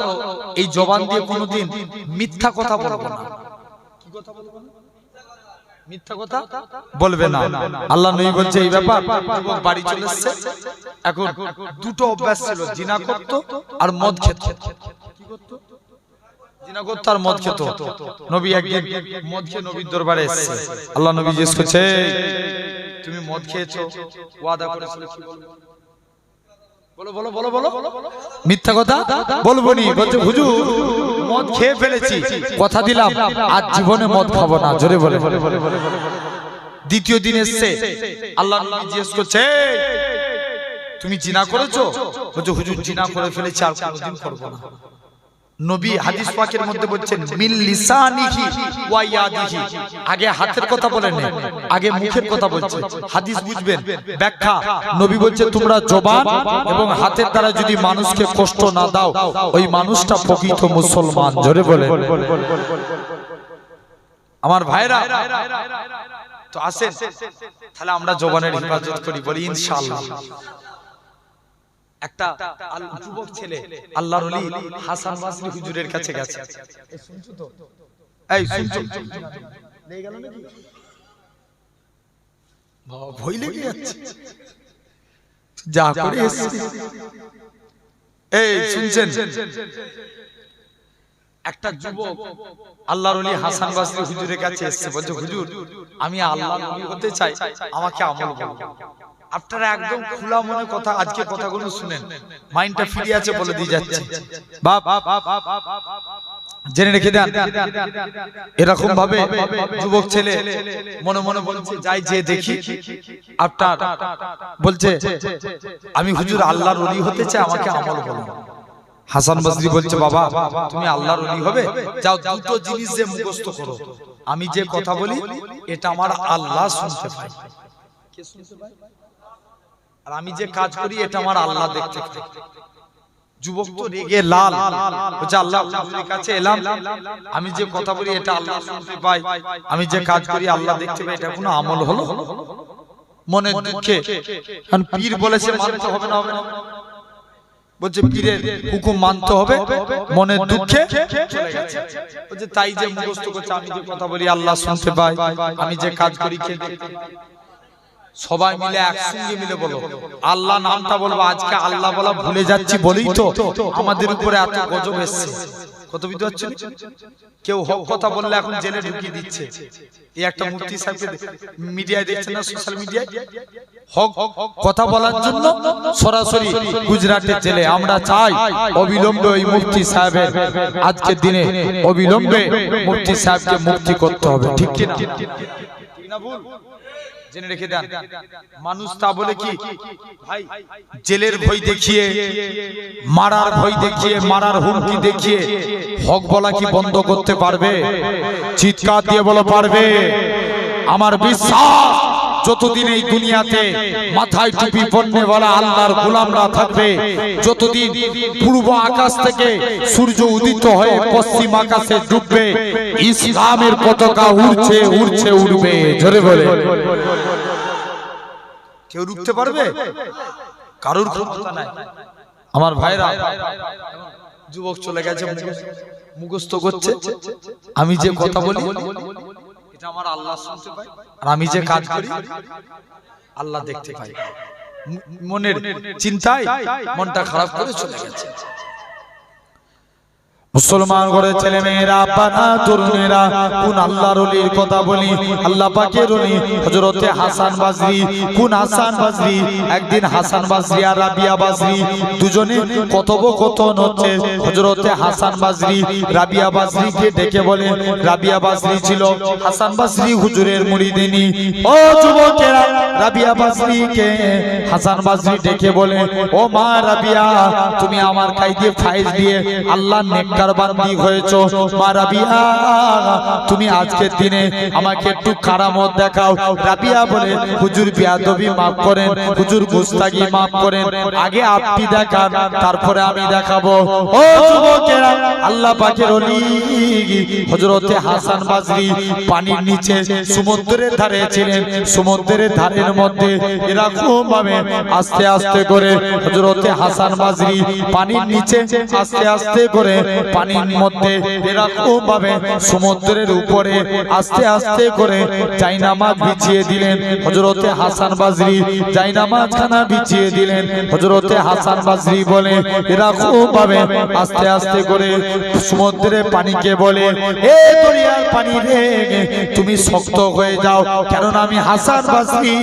এই জবান দিয়ে কোনোদিন মিথ্যা কথা বলবো না। কি কথা বলবো না? মিথ্যা কথা বলবে না। আল্লাহ নবী বলছে এই ব্যাপার। যুবক বাড়ি চলে এসেছে, এখন দুটো অভ্যাস ছিল, জিনা করত আর মদ খেত। কি করত? জিনা করত আর মদ খেত। নবী একদিন মদ খেয়ে নবীর দরবারে এসেছে। আল্লাহ নবী জিজ্ঞেস করছে, তুমি মদ খেয়েছো, ওয়াদা করেছিলে কি বলবো? বলো বলো বলো বলো। মিথ্যা কথা বলবো নি। বলছে হুজুর মদ খেয়ে ফেলেছি, কথা দিলাম আজ জীবনে মদ খাবো না। জোরে বলে। দ্বিতীয় দিন এসছে, আল্লাহ নবী জিজ্ঞেস করছে, তুমি জিনা করেছো? বলছে হুজুর জিনা করে ফেলেছি, আর কোনোদিন করবো না। নবী হাদিস পাকের মধ্যে বলছেন মিন লিসানিহি ওয়া ইয়াদিহি, আগে হাতের কথা বলেন না, আগে মুখের কথা বলছে। হাদিস বুঝবেন, ব্যাখ্যা। নবী বলছে তোমরা জবান এবং হাতের দ্বারা যদি মানুষকে কষ্ট না দাও, ওই মানুষটা প্রকৃত মুসলমান। জোরে বলে। আমার ভাইরা তো আসেন, তাহলে আমরা জবানের হেফাজত করি, বলি ইনশাআল্লাহ। একটা যুবক ছেলে আল্লাহর ওলি হাসান বাসরি হুজুরের কাছে গেছে। এই শুনছো তো? এই শুনছো? লেগে গেল নাকি? ভয় লেগে যাচ্ছে। যা করে এসেছি। এই শুনছেন? একটা যুবক আল্লাহর ওলি হাসান বাসরি হুজুরের কাছে এসেছে, বলছে হুজুর আমি আল্লাহর ওলি হতে চাই, আমাকে আমল বলুন। আপনারা একদম খোলা মনে কথা, আজকে কথাগুলো শুনেন, মাইন্ডটা ফ্রি আছে বলে দিয়ে যাচ্ছে। বাপ জেনে রেখে দেন, এরকম ভাবে যুবক ছেলে মনে মনে বলছে যাই যে দেখি। আপনার বলছে আমি হুজুর আল্লাহর ওলি হতে চাই, আমাকে আমল বলুন। হাসান বাসরি বলছে বাবা তুমি আল্লাহর ওলি হবে, যাও দুটো জিনিস যে মুখস্থ করো, আমি যে কথা বলি এটা আমার আল্লাহ শুনতে পায়, কে শুনতে পায়? আর আমি যে কাজ করি এটা আমার আল্লাহ দেখতে পায়। যুবক তো রেগে লাল, বলছে আল্লাহ হুজুরের কাছে এলাম, আমি যে কথা বলি এটা আল্লাহ শুনতে পায়, আমি যে কাজ করি আল্লাহ দেখতে পায়, এটা কোনো আমল হলো? মনে দুঃখে, কারণ পীর বলেছে মানতে হবে না, হবে না। বলছে পীরের হুকুম মানতে হবে, মনে দুঃখে চলে গেছে। বলছে তাই যে মুখস্থ করছে, আমি যে কথা বলি আল্লাহ শুনতে পায়, আমি যে কাজ করি কে দেখতে পায়? সবাই মিলে একসঙ্গে মিলে বলো আল্লাহ নামটা বলবো। আজকে আল্লাহ বলা ভুলে যাচ্ছি বলেই তো আমাদের উপরে এত গজব এসছে। কত বিধ হচ্ছে, কেউ হক কথা বললে এখন জেলে ঢুকিয়ে দিচ্ছে। এই একটা মুফতি সাহেবকে মিডিয়ায় দেখছেন না, সোশ্যাল মিডিয়ায়, হক কথা বলার জন্য সরাসরি গুজরাটের জেলে। আমরা চাই অবিলম্বে ওই মুফতি সাহেবের, আজকের দিনে অবিলম্বে মুফতি সাহেবকে মুক্তি করতে হবে। ঠিক কি না? ভুল জেনে রেখে দেন। মানুষ তা বলে কি ভাই, জেলের ভয় দেখিয়ে, মারার ভয় দেখিয়ে, মারার হুমকি দেখিয়ে হক বলা কি বন্ধ করতে পারবে? চিৎকার দিয়ে বলো পারবে? আমার বিশ্বাস যতদিন এই দুনিয়াতে মাথায় টুপি পরনেওয়ালা আল্লাহর গোলামরা থাকবে, যতদিন পূর্ব আকাশ থেকে সূর্য উদিত হয়ে পশ্চিম আকাশে ডুববে, ইসলামের পতাকা উড়ছে উড়ছে উড়বে। জোরে বলে। কেউ রুখতে পারবে? কারোর ক্ষমতা নাই। আমার ভাইরা, যুবক চলে গেছে, মুখস্থ করছে, আমি যে কথা বলি এটা আমার আল্লাহ শুনতে পায়, আর আমি যে কাজ করি আল্লাহ দেখতে পায়। মনের চিন্তায় মনটা খারাপ করে চলে গেছে। মুসলমান ঘরে ছেলে মেয়েরা, আব্বারা, তরুণেরা, কোন আল্লাহর ওলির কথা বলি? আল্লাহ পাকের ওলি হযরতে হাসান বাসরি। কোন হাসান বাসরি? একদিন হাসান বাসরি আর রাবিয়া বাসরি দুজনে কথোপকথন হচ্ছে। হযরতে হাসান বাসরি রাবিয়া বাসরিকে ডেকে বলে, রাবিয়া বাসরি ছিল হাসান বাসরি হুজুরের মুরিদিনী। ও যুবকেরা, রাবিয়া বাসরিকে হাসান বাসরি ডেকে বলে, ও মা রাবিয়া, তুমি আমার কাইদে ফাইজ দিয়ে আল্লাহ নেককার বান্দি হয়েছো। মা রাবিয়া, তুমি আজকের দিনে আমাকে একটু কারামত দেখাও। রাবিয়া বলে, হুজুর বেয়াদবি মাফ করেন, হুজুর গুস্তাগি মাফ করেন, আগে আপনি দেখান তারপরে আমি দেখাবো। ও যুবকেরা, আল্লাহ পাকের ওলি হযরতে হাসান বাসরি পানির নিচে সমুদ্রের ধারে ছিলেন। সমুদ্রের ধারের মধ্যে এরকম ভাবে আস্তে আস্তে করে হযরতে হাসান বাসরি পানির নিচে আস্তে আস্তে করে পানির মধ্যে এরকম ভাবে সমুদ্রের উপরে আস্তে আস্তে করে জায়নামাজ বিছিয়ে দিলেন হযরতে হাসান বাজরি জায়নামাজ খানা বিছিয়ে দিলেন হযরতে হাসান বাজরি বলে এরকম ভাবে আস্তে আস্তে করে সমুদ্রের পানিকে বলে এ দরিয়ার পানি রে তুমি শক্ত হয়ে যাও কারণ আমি হাসান বাজরি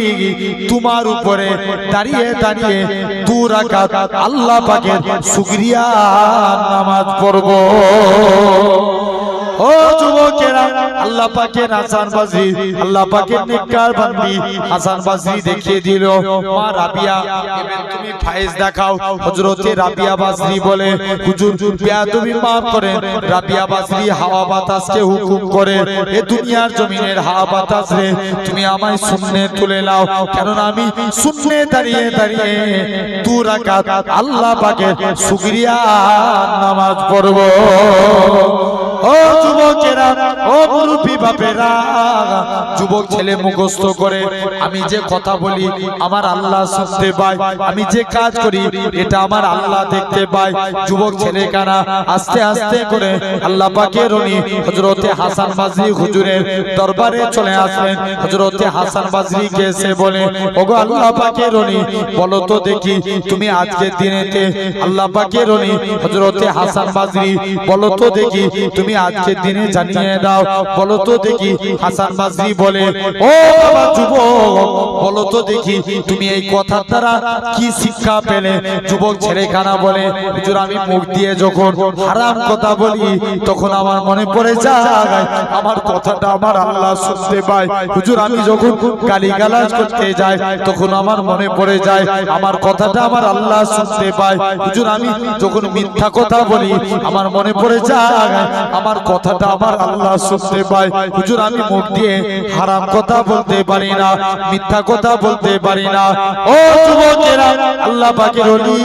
তোমার উপরে দাঁড়িয়ে দাঁড়িয়ে 2 রাকাত আল্লাহ পাকের শুকরিয়া নামাজ পড়ব ও যুবকেরা আল্লাহ পাকের হাসান বাজরি আল্লাহ পাকের নেককার বান্দি হাসান বাজরি দেখিয়ে দিল মা রাবিয়া এবার তুমি ফায়েজ দেখাও হযরতে রাবিয়া বাজরি বলে হুজুর বেয়াদবি maaf করেন রাবিয়া বাজরি হাওয়া বাতাসকে হুকুম করে এ দুনিয়ার জমিনের হাওয়া বাতাস রে তুমি আমায় শূন্যে তুলে নাও কারণ আমি শূন্যে দাঁড়িয়ে দাঁড়িয়ে 2 রাকাত আল্লাহ পাকের শুকরিয়া নামাজ পড়ব ও যুবকেরা ও মুরব্বি বাপেরা যুবক ছেলে মুখস্থ করে আমি যে কথা বলি আমার আল্লাহ শুনতে পায় আমি যে কাজ করি এটা আমার আল্লাহ দেখতে পায় যুবক ছেলে কানা আস্তে আস্তে করে আল্লাহ পাকের রনি হযরতে হাসান বাজরি হুজুরের দরবারে চলে আসলেন হযরতে হাসান বাজরি কে এসে বলে ওগো আল্লাহ পাকের রনি বলো তো দেখি তুমি আজকের দিনেতে আল্লাহ পাকের রনি হযরতে হাসান বাজরি বলো তো দেখি তুমি আজকের দিনে জানিয়ে দাও বলো তো দেখি হাসান বাজরি বলে ও বাবা যুবক বলো তো দেখি তুমি এই কথার দ্বারা কি শিক্ষা পেলে যুবক ছেলেখানা বলে হুজুর আমি মুখ দিয়ে যখন হারাম কথা বলি তখন আমার মনে পড়ে যায় আমার কথাটা আমার আল্লাহ শুনতে পায় হুজুর আমি যখন গালিগালাজ করতে যাই তখন আমার মনে পড়ে যায় আমার কথাটা আমার আল্লাহ শুনতে পায় হুজুর আমি যখন মিথ্যা কথা বলি আমার মনে পড়ে যায় আমার কথাটা আমার আল্লাহ শুনতে পায় হুজুর আমি মুখ দিয়ে হারাম কথা বলতে পারি না মিথ্যা কথা বলতে পারি না ও যুবকেরা আল্লাহ পাকের ওলি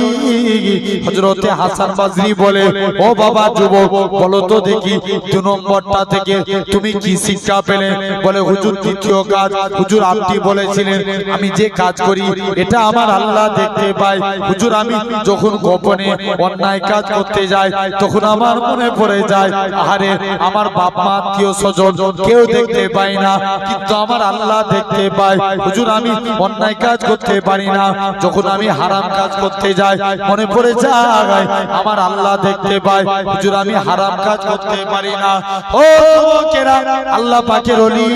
হযরতে হাসান বাজরি বলে ও বাবা যুবক বলো তো দেখি 2 নম্বরটা থেকে তুমি কি শিক্ষা পেলে বলে হুজুর দ্বিতীয় কাজ হুজুর আপনি বলেছিলেন আমি যে কাজ করি এটা আমার আল্লাহ দেখতে পায় হুজুর আমি যখন গোপনে অন্যায় কাজ করতে যাই তখন আমার মনে পড়ে যায় আরে আমার বাপ মা আত্মীয় স্বজন কেউ দেখতে পায় না কিন্তু আমার আল্লাহ দেখতে পায় হুজুর আমি অন্যায় কাজ করতে পারি না যখন আমি হারাম কাজ করতে যাই মনে পড়ে যায় আমার আল্লাহ দেখতে পায় হুজুর আমি হারাম কাজ করতে পারি না ও যুবকেরা আল্লাহ পাকের ওলি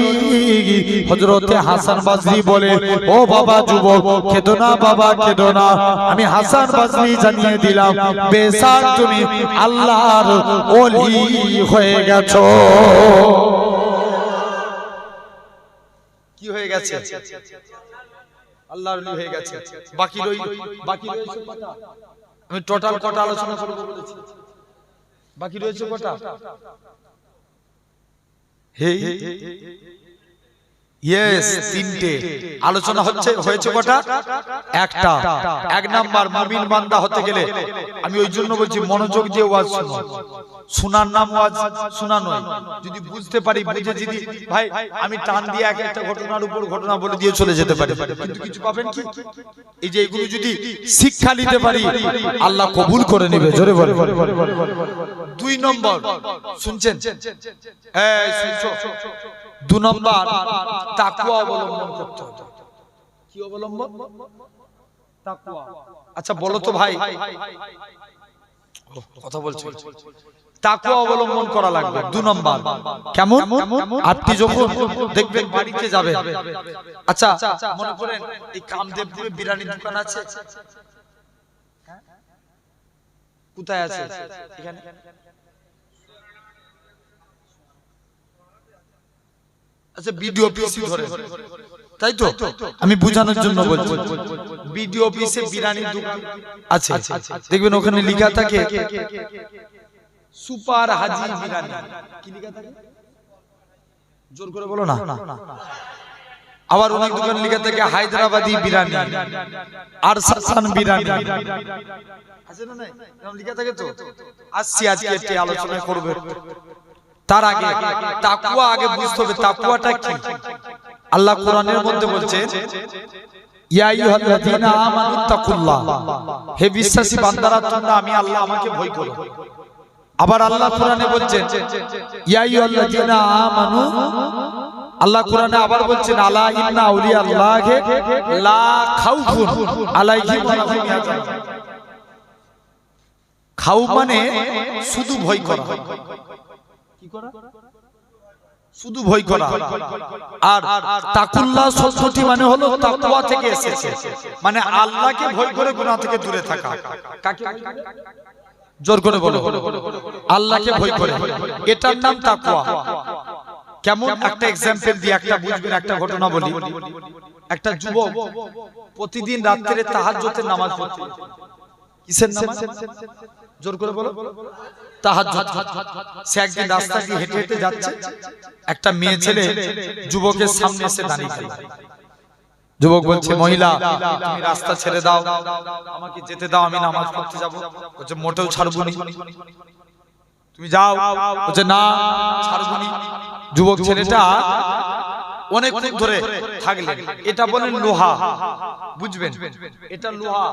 হযরতে হাসান বাজরি বলে ও বাবা যুবক কেঁদো না বাবা কেঁদো না আমি হাসান বাজরি জানিয়ে দিলাম বেশক তুমি আল্লাহর ওলি হয়ে গেছো কি হয়ে গেছে আল্লাহর ওলি হয়ে গেছে বাকি রয়েছে কথা আমি টোটাল কটা আলোচনা করব বলেছি বাকি রয়েছে কটা হে ইয়েস 3টে আলোচনা হয়েছে কটা একটা এক নাম্বার মুমিন বান্দা হতে গেলে আমি ওই জন্য বলছি মনোযোগ দিয়ে ওয়াজ শুনো শোনার নাম ওয়াজ শোনা নয় যদি বুঝতে পারি বুঝে যদি ভাই আমি টান দিয়ে একটা ঘটনার উপর ঘটনা বলে দিয়ে চলে যেতে পারি কিন্তু কিছু পাবেন কি এই যে এগুলো যদি শিক্ষা নিতে পারি আল্লাহ কবুল করে নেবে জোরে বলে 2 নম্বর শুনছেন এই শুনছো 2 নম্বর তাকওয়া অবলম্বন করতে হবে কি অবলম্বন তাকওয়া আচ্ছা বলো তো ভাই কথা বলছি তাকওয়া অবলম্বন করা লাগবে 2 নম্বর কেমন আপনি যখন দেখবেন বাড়িতে যাবেন আচ্ছা মনে করেন এই কামদেবপুরে বিরিয়ানি দোকান আছে কোথায় আছে এখানে আচ্ছা ভিডিও পিসি ধরে তাই তো আমি বোঝানোর জন্য বলছি ভিডিও পিসে বিরিয়ানি দোকান আছে দেখবেন ওখানে লেখা থাকে সুপার হাজি বিরিয়ানি কি লেখা থাকে জোর করে বলো না আবার অনেক দোকানে লেখা থাকে হায়দ্রাবাদি বিরিয়ানি আর সাসান বিরিয়ানি আছে না নাই নাম লেখা থাকে তো আসছি আজকে একটি আলোচনা করব তার আগে তাকওয়া আগে বুঝতে হবে তাকওয়াটা কি আল্লাহ কোরআনের মধ্যে বলছেন ইয়া আইয়ুহাল্লাযীনা আমানুত্তাকুল্লাহ হে বিশ্বাসী বান্দারা তোমরা আমি আল্লাহ আমাকে ভয় করো আবার আল্লাহ কোরআনে বলছেন ইয়া আইয়ুহাল্লাযীনা আমানু, আল্লাহ কোরআনে আবার বলছেন আলা ইন্না আউলিয়া আল্লাহি লা খাউফুন আলাইহিম ওয়া লাহুম ইয়াহজানুন। খাউফ মানে শুধু ভয় করা, কি করা? শুধু ভয় করা। আর তাকুল্লাহ শব্দটি মানে হলো তাকওয়া থেকে এসেছে, মানে আল্লাহকে ভয় করে গুনাহ থেকে দূরে থাকা। কাকে? জোর করে বলো, আল্লাহকে ভয় করে, এটার নাম তাকওয়া। কেমন? একটা এক্সাম্পল দিয়ে একটা বুঝবেন, একটা ঘটনা বলি। একটা যুবক প্রতিদিন রাত্রে তাহাজ্জুদের নামাজ পড়তো। কিসের নামাজ? জোর করে বলো, তাহাজ্জুদ। সে একদিন রাস্তা দিয়ে হেঁটে হেঁটে যাচ্ছে, একটা মেয়ে ছেলে যুবকের সামনে এসে দাঁড়িয়ে গেল। যুবক বলছে, মহিলা তুমি রাস্তা ছেড়ে দাও, আমাকে যেতে দাও, আমি নামাজ পড়তে যাব। বলছে, মোটেও ছাড়বো না, তুমি যাও। বলছে, না ছাড়বো না। যুবক ছেলেটা অনেকক্ষণ ধরে থাকলেন। এটা বলেন লোহা, বুঝবেন? এটা লোহা,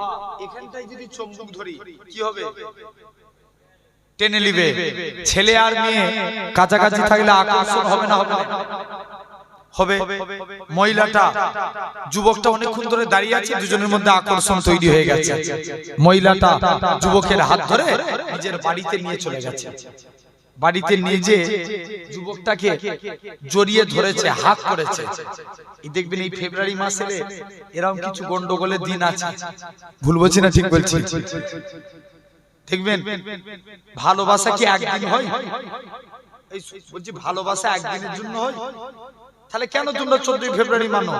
এখানটায় যদি চুম্বক ধরি কি হবে? টেনে নিবে। ছেলে আর মেয়ে কাছাকাছি থাকলে আকর্ষণ হবে না? হবে না? হবে। মহিলাটা, যুবকটা অনেকক্ষণ ধরে দাঁড়িয়ে আছে, দুজনের মধ্যে আকর্ষণ তৈরি হয়ে গেছে। মহিলাটা যুবকের হাত ধরে নিজের বাড়িতে নিয়ে চলে গেছে। বাড়িতে নিয়ে যে যুবকটাকে জড়িয়ে ধরেছে, হাত করেছে। এই দেখবেন এই ফেব্রুয়ারি মাসে এরকম কিছু গন্ডগোলের দিন আছে। ভুল বলছি না ঠিক বলছি? দেখবেন ভালোবাসা কি একদিন হয়? এই বলছি ভালোবাসা একদিনের জন্য হয়? তাহলে কেন তোমরা 14 ফেব্রুয়ারি মানো?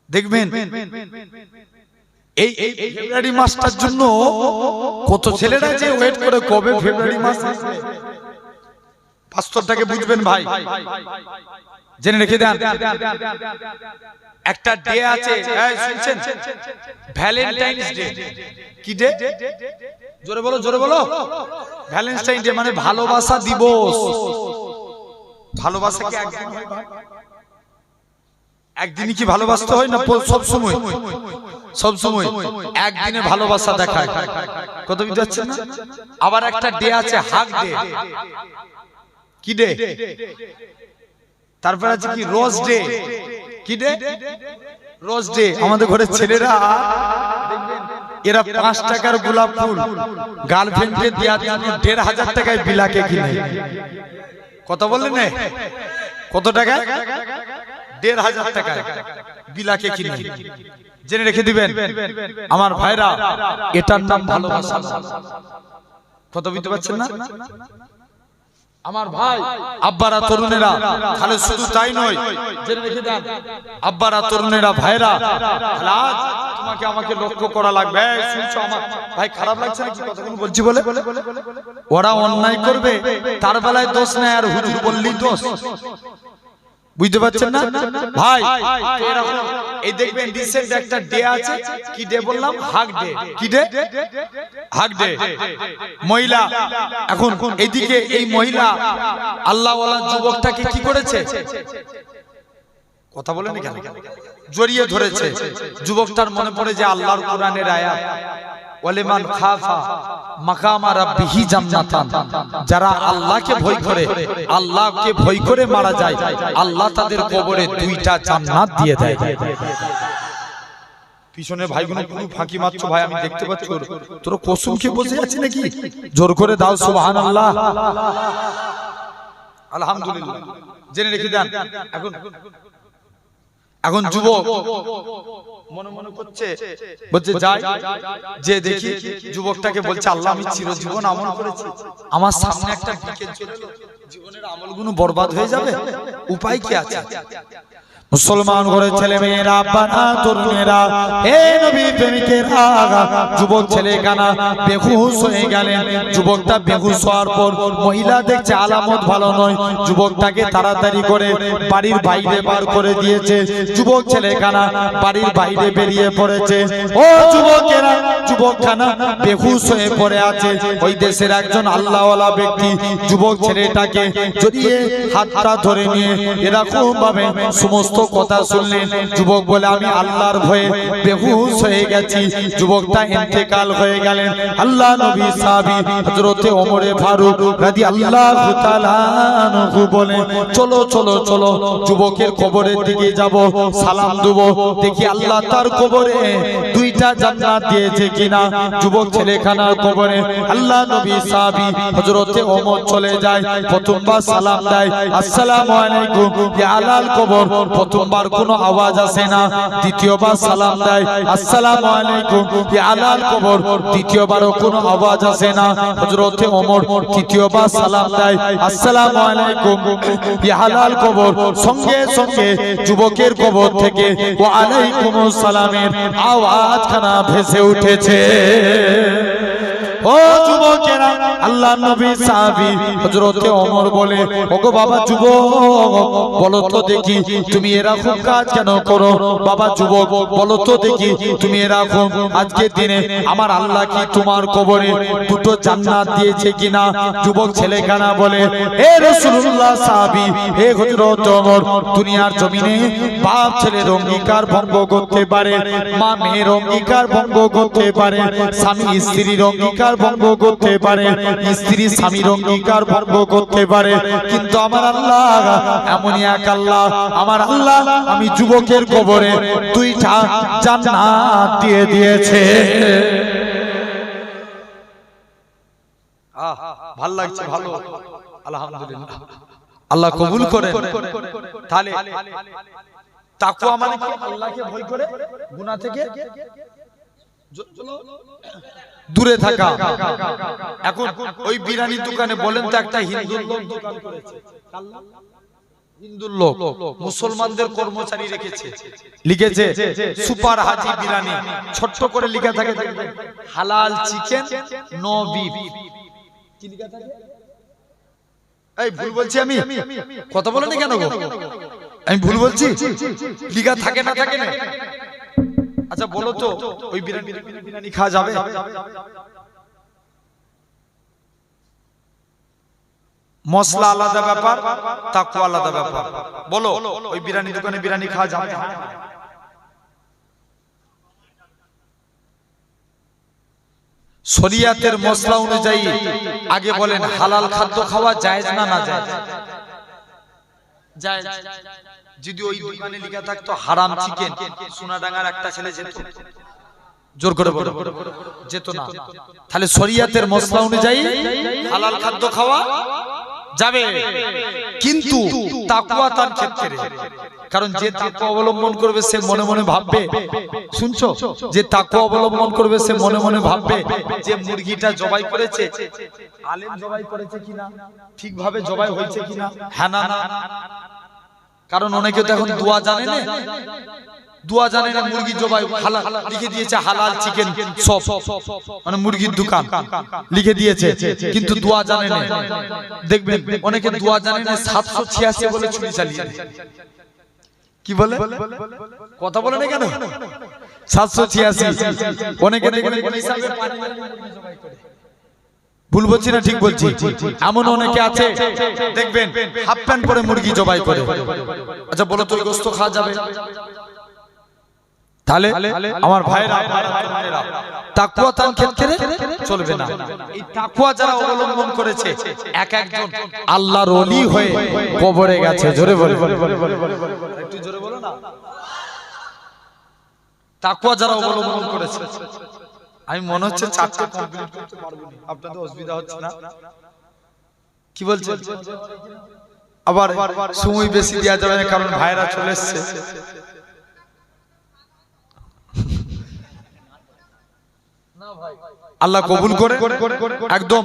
দেখবেন এই ফেব্রুয়ারি মাসটার জন্য কত ছেলেরা যে ওয়েট করে কবে ফেব্রুয়ারি মাস আসবে। বাস্তবটাকে বুঝবেন ভাই, জেনে রেখে দেন। একটা ডে আছে, এই শুনছেন? Valentine's day. কি ডে? জোরে বলো, জোরে বলো। ভ্যালেন্টাইন ডে মানে ভালোবাসা দিবস। ভালোবাসা কি একদিন হয়? একদিনই কি ভালোবাসতে হয় না সব সময়? সব সময় একদিনে ভালোবাসা দেখায়। কত বুঝতে পারছেন না? আবার একটা ডে আছে হাগ ডে। কি ডে? তারপর আছে কি রোজ ডে। কি ডে? Rose day. আমাদের ঘরের ছেলেরা এরা 5 টাকার গোলাপ ফুল গার্লফ্রেন্ডকে দেওয়ার জন্য 1500 টাকায় বিলাকে কিনে। কত বললেন? কত টাকা? 1500 টাকায় বিলাকে কিনে। জেনে রেখে দিবেন আমার ভাইরা, এটার নাম ভালোবাসা। কত বুঝতে পারছেন না আমার ভাই? আব্বারা তরুণেরা, তাহলে শুধু তাই নয়, জেনে রেখে দেন আব্বারা তরুণেরা, ভাইরা, আজ তোমাকে আমাকে লক্ষ্য করা লাগবে। শুনছো আমার ভাই, খারাপ লাগছে নাকি কতক্ষণ বলছি বলে? ওরা অন্যায় করবে, তার বেলায় দোষ নেই, আর হুজুর বললেই দোষ। বুঝতে পারছেন না ভাই? এই দেখবেন রিসেন্ট একটা ডে আছে। কি ডে বললাম? Hug day. কি ডে? Hug day. মহিলা এখন এইদিকে এই মহিলা আল্লাহওয়ালা যুবকটাকে কি করেছে? কথা বলেন কেন? জড়িয়ে ধরেছে। যুবকটার মনে পড়ে যে আল্লাহর কোরআনের আয়াত, ওয়ালিমান খাফা মাকামা রাব্বিহি জান্নাতান। যারা আল্লাহকে ভয় করে, আল্লাহকে ভয় করে মারা যায়, আল্লাহ তাদের কবরে 2টা জান্নাত দিয়ে দেয়। পিছনে ভাইগুলো পুরো ফাঁকি মারছো ভাই, আমি দেখতে পাচ্ছি। তোর কসম খেয়ে বসে আছিস নাকি? জোর করে দাও সুবহানাল্লাহ, আলহামদুলিল্লাহ। জেনে রেখে দেন এখন যুবক মনে মনে করছে, বলছে যাই যে দেখি। যুবকটাকে বলছে, আল্লাহ আমি চিরজীবন আমল করেছি, আমার সামনে একটা বিকেল চলে এলো, জীবনের আমলগুলো বরবাদ হয়ে যাবে, উপায় কি আছে? মুসলমান ঘরের ছেলে মেয়েরা, আব্বারা তরুণেরা, হে নবী প্রেমিকেরা, যুবক ছেলে কানা বেহুশ হয়ে গেলেন। যুবকটা বেহুশ হওয়ার পর মহিলা দেখছে আলামত ভালো নয়, যুবকটাকে তাড়াতাড়ি করে বাড়ির বাইরে বার করে দিয়েছে। যুবক ছেলে কানা বাড়ির বাইরে বেরিয়ে পড়েছে। ও যুবকেরা, যুবকখানা বেহুশ হয়ে পড়ে আছে। ওই দেশের একজন আল্লাহওয়ালা ব্যক্তি যুবক ছেলেটাকে জড়িয়ে হাতটা ধরে নিয়ে এরকম ভাবে সমস্ত কথা শুনলেন। যুবক বলে আমি আল্লাহর ভয়ে বেহুশ হয়ে গেছি। যুবকটা ইন্তেকাল হয়ে গেলেন। আল্লাহ নবী সাহাবী হযরতে ওমর ফারুক রাদিয়াল্লাহু তাআলা আনহু বলে চলো চলো চলো যুবকের কবরের দিকে যাব, সালাম দেব, দেখি আল্লাহ তার কবরে দুইটা জান্নাত দিয়েছে কিনা। যুবক ছেলেখানার কবরে আল্লাহ নবী সাহাবী হযরতে ওমর চলে যায়, প্রথমবার সালাম দেয়, আসসালামু আলাইকুম ইয়া আলাল কবর। প্রথমবার কোনো আওয়াজ আসে না। দ্বিতীয়বার সালাম দেয়, আসসালামু আলাইকুম ইয়া আলাল কবর। দ্বিতীয়বারও কোনো আওয়াজ আসে না। হযরতে ওমর তৃতীয়বার সালাম দেয়, আসসালামু আলাইকুম ইয়া আলাল কবর। সঙ্গে সঙ্গে যুবকের কবর থেকে ওয়া আলাইকুমুস সালামের আওয়াজখানা ভেসে উঠেছে। ও যুবকেরা, আল্লাহ নবী সাহাবী হযরতে ওমর বলে ওগো বাবা যুবক, বলো তো দেখি তুমি এরকম কাজ কেন করো? বাবা যুবক বলো তো দেখি তুমি এরকম আজকের দিনে আমার আল্লাহ কি তোমার কবরে দুটো জান্নাত দিয়েছে কিনা? যুবক ছেলেখানা বলে হে রাসূলুল্লাহ সাহাবী, হে হযরত ওমর, দুনিয়ার জমিনে বাপ ছেলের অঙ্গীকার ভঙ্গ করতে পারে, মা মেয়ের অঙ্গীকার ভঙ্গ করতে পারে, স্বামী স্ত্রীর অঙ্গীকার ভঙ্গ করতে পারে, স্ত্রী স্বামীর অঙ্গীকার ভঙ্গ করতে পারে, কিন্তু আমার আল্লাহ এমনই এক আল্লাহ, আমার আল্লাহ আমি যুবকের কবরে দুইটা জান্নাত দিয়ে দিয়েছে। ভাল লাগছে, ভালো, আলহামদুলিল্লাহ, আল্লাহ কবুল করেন। তাহলে তাকওয়া মানে কি? আল্লাহকে ভয় করে গুনাহ থেকে দূরে থাকা। এখন ওই বিরিয়ানির দোকানে বলেন তো একটা হিন্দুর লোক দোকান করেছে, হিন্দুর লোক মুসলমানদের কর্মচারী রেখেছে, লিখেছে সুপার হাজি বিরিয়ানি, ছোট্ট করে লেখা থাকে হালাল চিকেন নো বিফ। কি লেখা থাকে? এই ভুল বলছি আমি? কথা বলেন কেন গো? আমি ভুল বলছি? লেখা থাকে না থাকে না? আচ্ছা বলো তো ওই বিরিয়ানি খাওয়া যাবে? মশলা আলাদা ব্যাপার, তাকওয়া আলাদা ব্যাপার। বলো ওই বিরিয়ানি দোকানে বিরিয়ানি খাওয়া যাবে? শরিয়াতের মশলা অনুযায়ী আগে বলেন হালাল খাদ্য খাওয়া জায়েজ না না জায়েজ? জায়েজ। যদি ওই দোকানে লেখা থাকতো হারাম চিকেন, সোনাডাঙ্গার একটা ছেলে যেত, জোর করে বলো, যেত না। তাহলে শরিয়াতের মশলা অনুযায়ী হালাল খাদ্য খাওয়া যাবে, কিন্তু তাকওয়া তার ক্ষেত্রে, কারণ যে তাকওয়া অবলম্বন করবে সে মনে মনে ভাববে, শুনছো, যে তাকওয়া অবলম্বন করবে সে মনে মনে ভাববে যে মুরগিটা জবাই করেছে আলেম জবাই করেছে কিনা, ঠিকভাবে জবাই হয়েছে কিনা, হ্যাঁ না না। কারণ অনেকে তো এখন দোয়া জানে না, দোয়া জানে না, মুরগি জবাই হালাল লিখে দিয়েছে, হালাল চিকেন সব, মানে মুরগির দোকান লিখে দিয়েছে, কিন্তু দোয়া জানে না। দেখবেন অনেকে দোয়া জানে না, 786 বলে ছুরি চালিয়ে দেয়। কি বলে? কথা বলে না কেন? 786 অনেকে দেখবেন হিসাবে পানি জবাই করে। ভুল বলছি না ঠিক বলছি? এমন অনেকে আছে দেখবেন হাফ প্যান্ট পরে মুরগি জবাই করে। আচ্ছা বলো তো গোশত খাওয়া যাবে? তাহলে আমার ভাইরা তাকওয়া তার ক্ষেত্রে চলবে না। এই তাকওয়া যারা অবলম্বন করেছে এক একজন আল্লাহর ওলি হয়ে কবরে গেছে। জোরে বলে, একটু জোরে বলো না। তাকওয়া যারা অবলম্বন করেছে, আমি মনে হচ্ছে 4টা কমপ্লিট করতে পারবো না, আপনাদের অসুবিধা হচ্ছে না? কি বলছেন? আবার সময় বেশি দেওয়া যাবে না, কারণ ভাইরা চলে এসছে। আল্লাহ কবুল করে একদম।